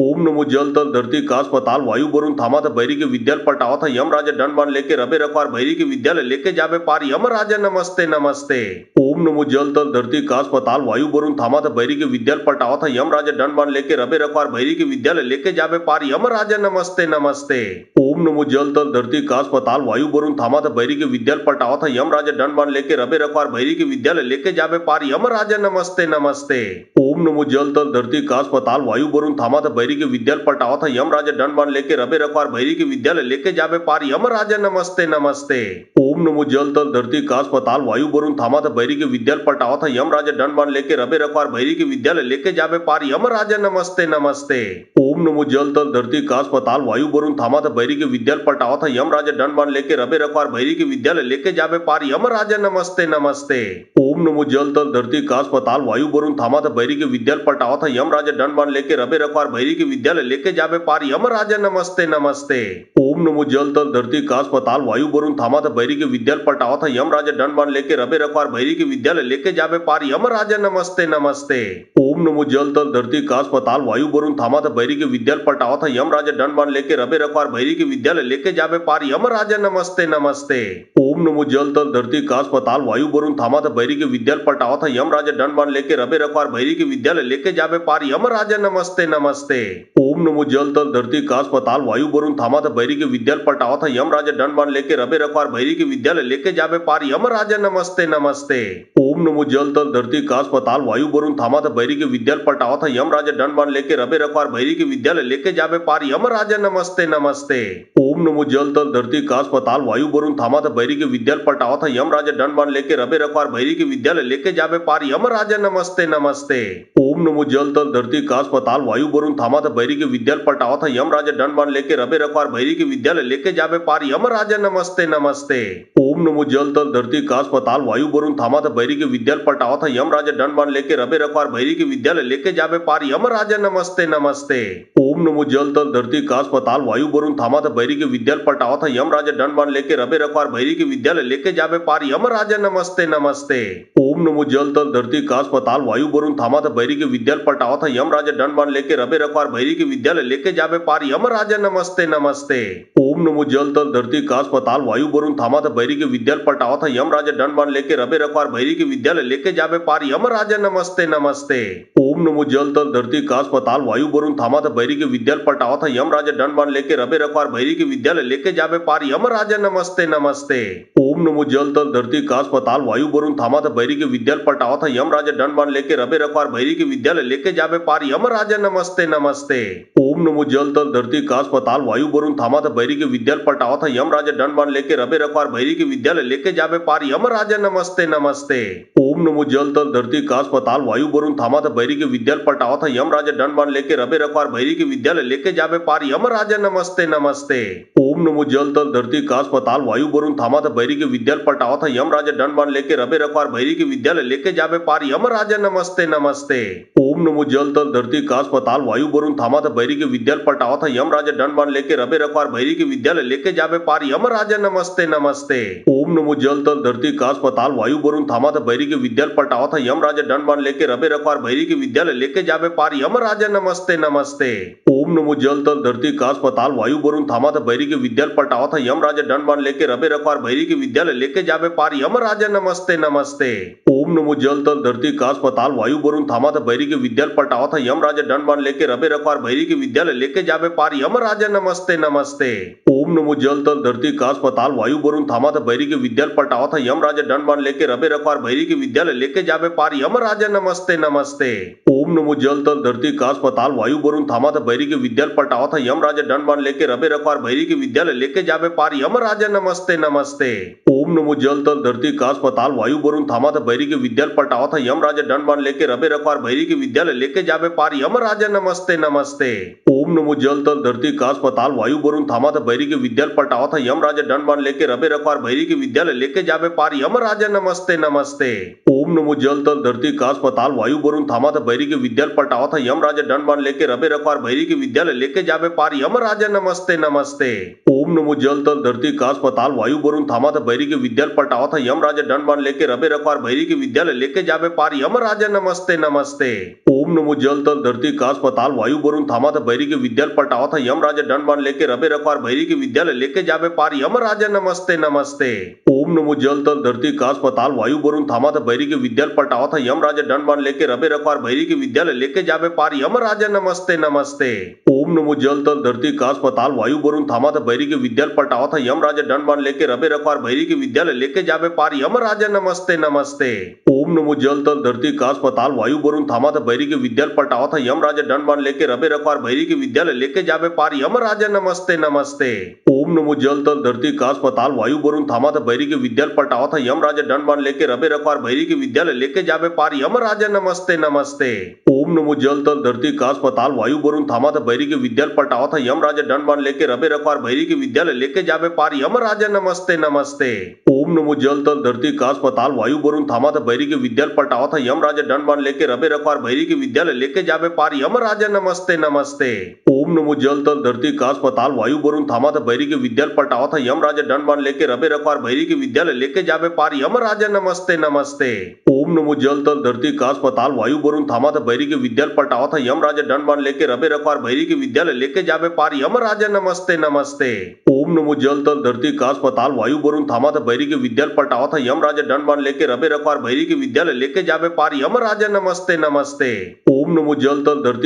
ओम नमो जल तल धरती काश पताल वायु वरुण थामा था बैरी के विद्याल पटावा था यम राजा दंड बाण लेके रबे रखवार भैरी के विद्यालय लेके जाबे पार यम राजा नमस्ते नमस्ते। ओम नमो जल तल धरती काश पताल वायु वरुण थामा था बैरी के विद्याल पटावा था यम राजा दंड बाण लेके रबे रखवार भैरी के विद्यालय लेके जाबे पार यम राजा नमस्ते नमस्ते। ओम नमो जल तल धरती काश पताल वायु वरुण थामा था बैरी के विद्याल पटावा था यम राजा दंड बाण लेके रबे रखवार भैरी के विद्यालय लेके जाबे पार यम राजा नमस्ते नमस्ते। ओम नमो जल तल धरती काश पताल वायु वरुण थामा था बैरी के विद्याल पटावा था यम राजा दंड बाण लेके रबे रखवार भैरी के विद्यालय लेके जाबे पार यम राजा नमस्ते नमस्ते। ओम नमो जल तल धरती काश पताल वायु वरुण थामा था बैरी के विद्याल पटावा था यम राजा दंड बाण लेके रबे रखवार भैरी के विद्यालय लेके जाबे पार यम राजा नमस्ते नमस्ते। ओम नमो जल तल धरती काश पताल वायु वरुण थामा था बैरी के विद्याल पटावा था यम राजा दंड बाण लेके रबे रखवार भैरी के विद्यालय लेके जाबे पार यम राजा नमस्ते नमस्ते। ओम नमो जल तल धरती काश पताल वायु वरुण थामा था बैरी के विद्याल पटावा था यम राजा दंड बाण लेके रबे रखवार भैरी के विद्यालय लेके जाबे पार यम राजा नमस्ते नमस्ते। ओम नमो जल तल धरती काश पताल वायु वरुण थामा था बैरी के विद्याल पटावा था यम राजा दंड बाण लेके रबे रखवार भैरी के विद्यालय लेके जाबे पार यम राजा नमस्ते नमस्ते। ओम नमो जल तल धरती काश पताल वायु वरुण थामा था बैरी के विद्याल पटावा था यम राजा दंड बाण लेके रबे रखवार भैरी के विद्यालय लेके जाबे पार यम राजा नमस्ते नमस्ते। ओम नमो जल तल धरती काश पताल वायु वरुण थामा था बैरी के विद्याल पटावा था यम राजा दंड बाण लेके रबे रखवार भैरी के विद्यालय लेके जाबे पार यम राजा नमस्ते नमस्ते। ओम नमो जल तल धरती काश पताल वायु वरुण थामा था बैरी के विद्याल पटावा था यम राजा दंड बाण लेके रबे रखवार भैरी के विद्यालय लेके जाबे पार यम राजा नमस्ते नमस्ते। ओम नमो जल तल धरती काश पताल वायु वरुण थामा था बैरी के विद्याल पटावा था यम राजा दंड बाण लेके रबे रखवार भैरी के विद्यालय लेके जाबे पार यम राजा नमस्ते नमस्ते। ओम नमो जल तल धरती काश पताल वायु वरुण थामा था बैरी के विद्याल पटावा था यम राजा दंड बाण लेके रबे रखवार भैरी के विद्यालय लेके जाबे पार यम राजा नमस्ते नमस्ते। ओम नमो जल तल धरती काश पताल वायु वरुण थामा था बैरी के विद्याल पटावा था यम राजा दंड बाण लेके रबे रखवार भैरी के विद्यालय लेके जाबे पार यम राजा नमस्ते नमस्ते। ओम नमो जल तल धरती काश पताल वायु वरुण थामा था बैरी के विद्याल पटावा था यम राजा दंड बाण लेके रबे रखवार भैरी के विद्यालय लेके जाबे पार यम राजा नमस्ते नमस्ते। ओम नमो जल तल धरती काश पताल वायु वरुण थामा था बैरी के विद्याल पटावा था यम राजा दंड बाण लेके रबे रखवार भैरी के विद्यालय लेके जाबे पार यम राजा नमस्ते नमस्ते। ओम नमो जल तल धरती काश पताल वायु वरुण थामा था बैरी के विद्याल पटावा था यम राजा दंड बाण लेके रबे रखवार भैरी के विद्यालय लेके जाबे पार यम राजा नमस्ते नमस्ते। ओम नमो जल तल धरती काश पताल वायु वरुण थामा था बैरी के विद्याल पटावा था यम राजा दंड बाण लेके रबे रखवार भैरी के विद्यालय लेके जाबे पार यम राजा नमस्ते नमस्ते। ओम नमो जल तल धरती काश पताल वायु वरुण थामा था बैरी के विद्याल पटावा था यम राजा दंड बाण लेके रबे रखवार भैरी के विद्यालय लेके जाबे पार यम राजा नमस्ते नमस्ते। ओम नमो जल तल धरती काश पताल वायु वरुण थामा था बैरी के विद्याल पटावा था यम राजा दंड बाण लेके रबे रखवार भैरी के विद्यालय लेके जाबे पार यम राजा नमस्ते नमस्ते। ओम नमो जल तल धरती काश पताल वायु वरुण थामा था बैरी के विद्याल पटावा था यम राजा दंड बाण लेके रबे रखवार भैरी के विद्यालय लेके जाबे पार यम राजा नमस्ते नमस्ते। ओम नमो जल तल धरती काश पताल वायु वरुण थामा था बैरी के विद्याल पटावा था यम राजा दंड बाण लेके रबे रखवार भैरी के विद्यालय लेके जाबे पार यम राजा नमस्ते नमस्ते। ओम नमो जल तल धरती काश पताल वायु वरुण थामा था बैरी के विद्याल पटावा था यम राजा दंड बाण लेके रबे रखवार भैरी के विद्यालय लेके जाबे पार यम राजा नमस्ते नमस्ते। ओम नमो जल तल धरती काश पताल वायु वरुण थामा था बैरी के विद्याल पटावा था यम राजा दंड बाण लेके रबे रखवार भैरी के विद्यालय लेके जाबे पार यम राजा नमस्ते नमस्ते। ओम नमो जल तल धरती काश पताल वायु वरुण थामा था बैरी के विद्याल पटावा था यम राजा दंड बाण लेके रबे रखवार भैरी के विद्यालय लेके जाबे पार यम राजा नमस्ते नमस्ते। ओम ओम नमो जल तल धरती काश पताल वायु वरुण थामा था बैरी के विद्याल पटावा था यम राजा दंड बाण लेके रबे रखवार बैरी के विद्यालय लेके जाबे पार यम राजा नमस्ते नमस्ते। ओम नमो जल तल धरती काश पताल वायु वरुण थामा था बैरी के विद्याल पटावा था यम राजा दंड बाण लेके रबे रखवार बैरी के विद्यालय लेके जाबे पार यम राजा नमस्ते नमस्ते। ओम नमो जल तल धरती काश पताल वायु वरुण थामा था बैरी के विद्याल पटावा था यम राजा दंड बाण लेके रबे रखवार बैरी के विद्यालय लेके जाबे पार यम राजा नमस्ते नमस्ते। ओम नमो जल तल धरती काश पताल वायु वरुण थामा था बैरी के विद्याल पटावा था यम राजा दंड बाण लेके रबे रखवार बैरी के विद्यालय लेके जाबे पार यम राजा नमस्ते नमस्ते। ओम नमो जल तल धरती काश पताल वायु वरुण थामा था बैरी के विद्याल पटावा था यम राजा दंड बाण लेके रबे रखवार बैरी के विद्यालय लेके जाबे पार यम राजा नमस्ते नमस्ते। ओम नमो जल तल धरती काश पताल वायु वरुण थामा था बैरी के विद्याल पटावा था यम राजा दंड बाण लेके रबे रखवार बैरी के विद्यालय लेके जाबे पार यम राजा नमस्ते नमस्ते। ओम नमो जल तल धरती काश पताल वायु वरुण थामा था बैरी के विद्याल पटावा था यम राजा दंड बाण लेके रबे रखवार बैरी के विद्यालय लेके जाबे पार यम राजा नमस्ते नमस्ते। ओम नमो जल तल धरती काश पताल वायु वरुण थामा था बैरी के विद्याल पटावा था यम राजा दंड बाण लेके रबे रखवार बैरी के विद्यालय लेके जाबे पार यम राजा नमस्ते नमस्ते। ओम नमो जल तल धरती काश पताल वायु वरुण थामा था बैरी के विद्याल पटावा था यम राजा दंड बाण लेके रबे रखवार बैरी के विद्यालय लेके जाबे पार यम राजा नमस्ते नमस्ते। ओम नमो जल तल धरती काश पताल वायु वरुण थामा था बैरी के विद्याल पटावा था यम राजा दंड बाण लेके रबे रखवार बैरी के विद्यालय लेके जाबे पार यम राजा नमस्ते नमस्ते। ओम नमो जल तल धरती काश पताल वायु वरुण थामा था बैरी के विद्याल पटावा था यम राजा दंड बाण लेके रबे रखवार बैरी के विद्यालय लेके जाबे पार यम राजा नमस्ते नमस्ते। ओम नमो जल तल धरती काश पताल वायु वरुण थामा था बैरी के विद्याल पटावा था यम राजा दंड बाण लेके रबे रखवार बैरी के विद्यालय लेके जाबे पार यम राजा नमस्ते नमस्ते। ओम नमो जल तल धरती काश पताल वायु वरुण थामा था बैरी के विद्याल पटावा था यम राजा दंड बाण लेके रबे रखवार बैरी के विद्यालय लेके जाबे पार यम राजा नमस्ते नमस्ते। ओम नमो जल तल धरती काश पताल वायु वरुण थामा था बैरी के विद्याल पटावा था यम राजा दंड बाण लेके रबे रखवार बैरी के विद्यालय लेके जाबे पार यम राजा नमस्ते नमस्ते। ओम नमो जल तल धरती काश पताल वायु वरुण थामा था बैरी के विद्याल पटावा था यम राजा दंड बाण लेके रबे रखवार बैरी के विद्यालय लेके जाबे पार यम राजा नमस्ते नमस्ते। ओम नमो जल तल धरती काश पताल वायु वरुण थामा था बैरी के विद्याल पटावा था यम राजा दंड बाण लेके रबे रखवार बैरी के विद्यालय लेके जाबे पार यम राजा नमस्ते नमस्ते। ओम नमो जल तल धरती काश पताल वायु वरुण थामा था बैरी के विद्याल पटावा था यम राजा दंड बाण लेके रबे रखवार बैरी के विद्यालय लेके जाबे पार यम राजा नमस्ते नमस्ते। ओम नमो जल तल धरती काश पताल वायु वरुण थामा था बैरी के विद्याल पटावा था यम राजा दंड बाण लेके रबे रखवार बैरी के विद्यालय लेके जाबे पार यम राजा नमस्ते नमस्ते। ओम नमो जल तल धरती काश पताल वायु वरुण थामा था बैरी के विद्याल पटावा था यम राजा दंड बाण लेके रबे रखवार बैरी के विद्यालय लेके जाबे पार यम राजा नमस्ते नमस्ते। ओम नमो जल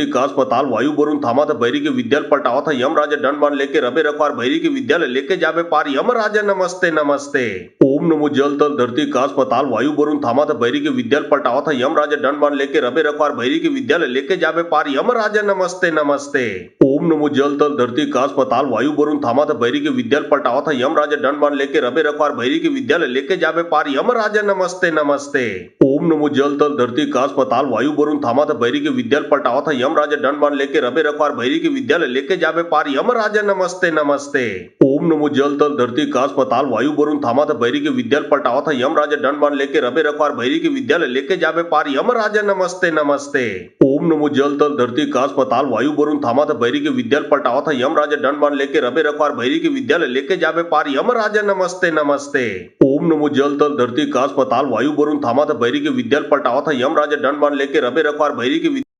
तल धरती काश पताल वायु वरुण थामा था बैरी के विद्याल पटावा था यम राजा दंड बाण लेके रबे रखवार बैरी के विद्यालय लेके जाबे पार यम राजा नमस्ते नमस्ते। ओम नमो जल तल धरती काश पताल वायु वरुण थामा था बैरी के विद्याल पटावा था यम राजा दंड बाण लेके रबे रखवार बैरी के विद्यालय लेके जाबे पार यम राजा नमस्ते नमस्ते। ओम नमो जल तल धरती काश पताल वायु वरुण थामा था बैरी के विद्याल पटावा था यम राजा दंड बाण लेके रबे रखवार बैरी के विद्यालय लेके जाबे पार यम राजा नमस्ते नमस्ते। ओम नमो जल तल धरती काश पताल वायु वरुण थामा था बैरी के विद्याल पटावा था यम राजा दंड बाण लेके रबे रखवार बैरी के विद्यालय लेके जाबे पार यम राजा नमस्ते नमस्ते। ओम नमो जल तल धरती काश पताल वायु वरुण थामा था बैरी के विद्याल पटावा था यम राजा दंड बाण लेके रबे रखवार बैरी के विद्यालय लेके जाबे पार यम राजा नमस्ते नमस्ते। ओम नमो जल तल धरती काश पताल वायु वरुण थामा था बैरी के विद्याल पटावा था यम राजा दंड बाण लेके रबे रखवार बैरी के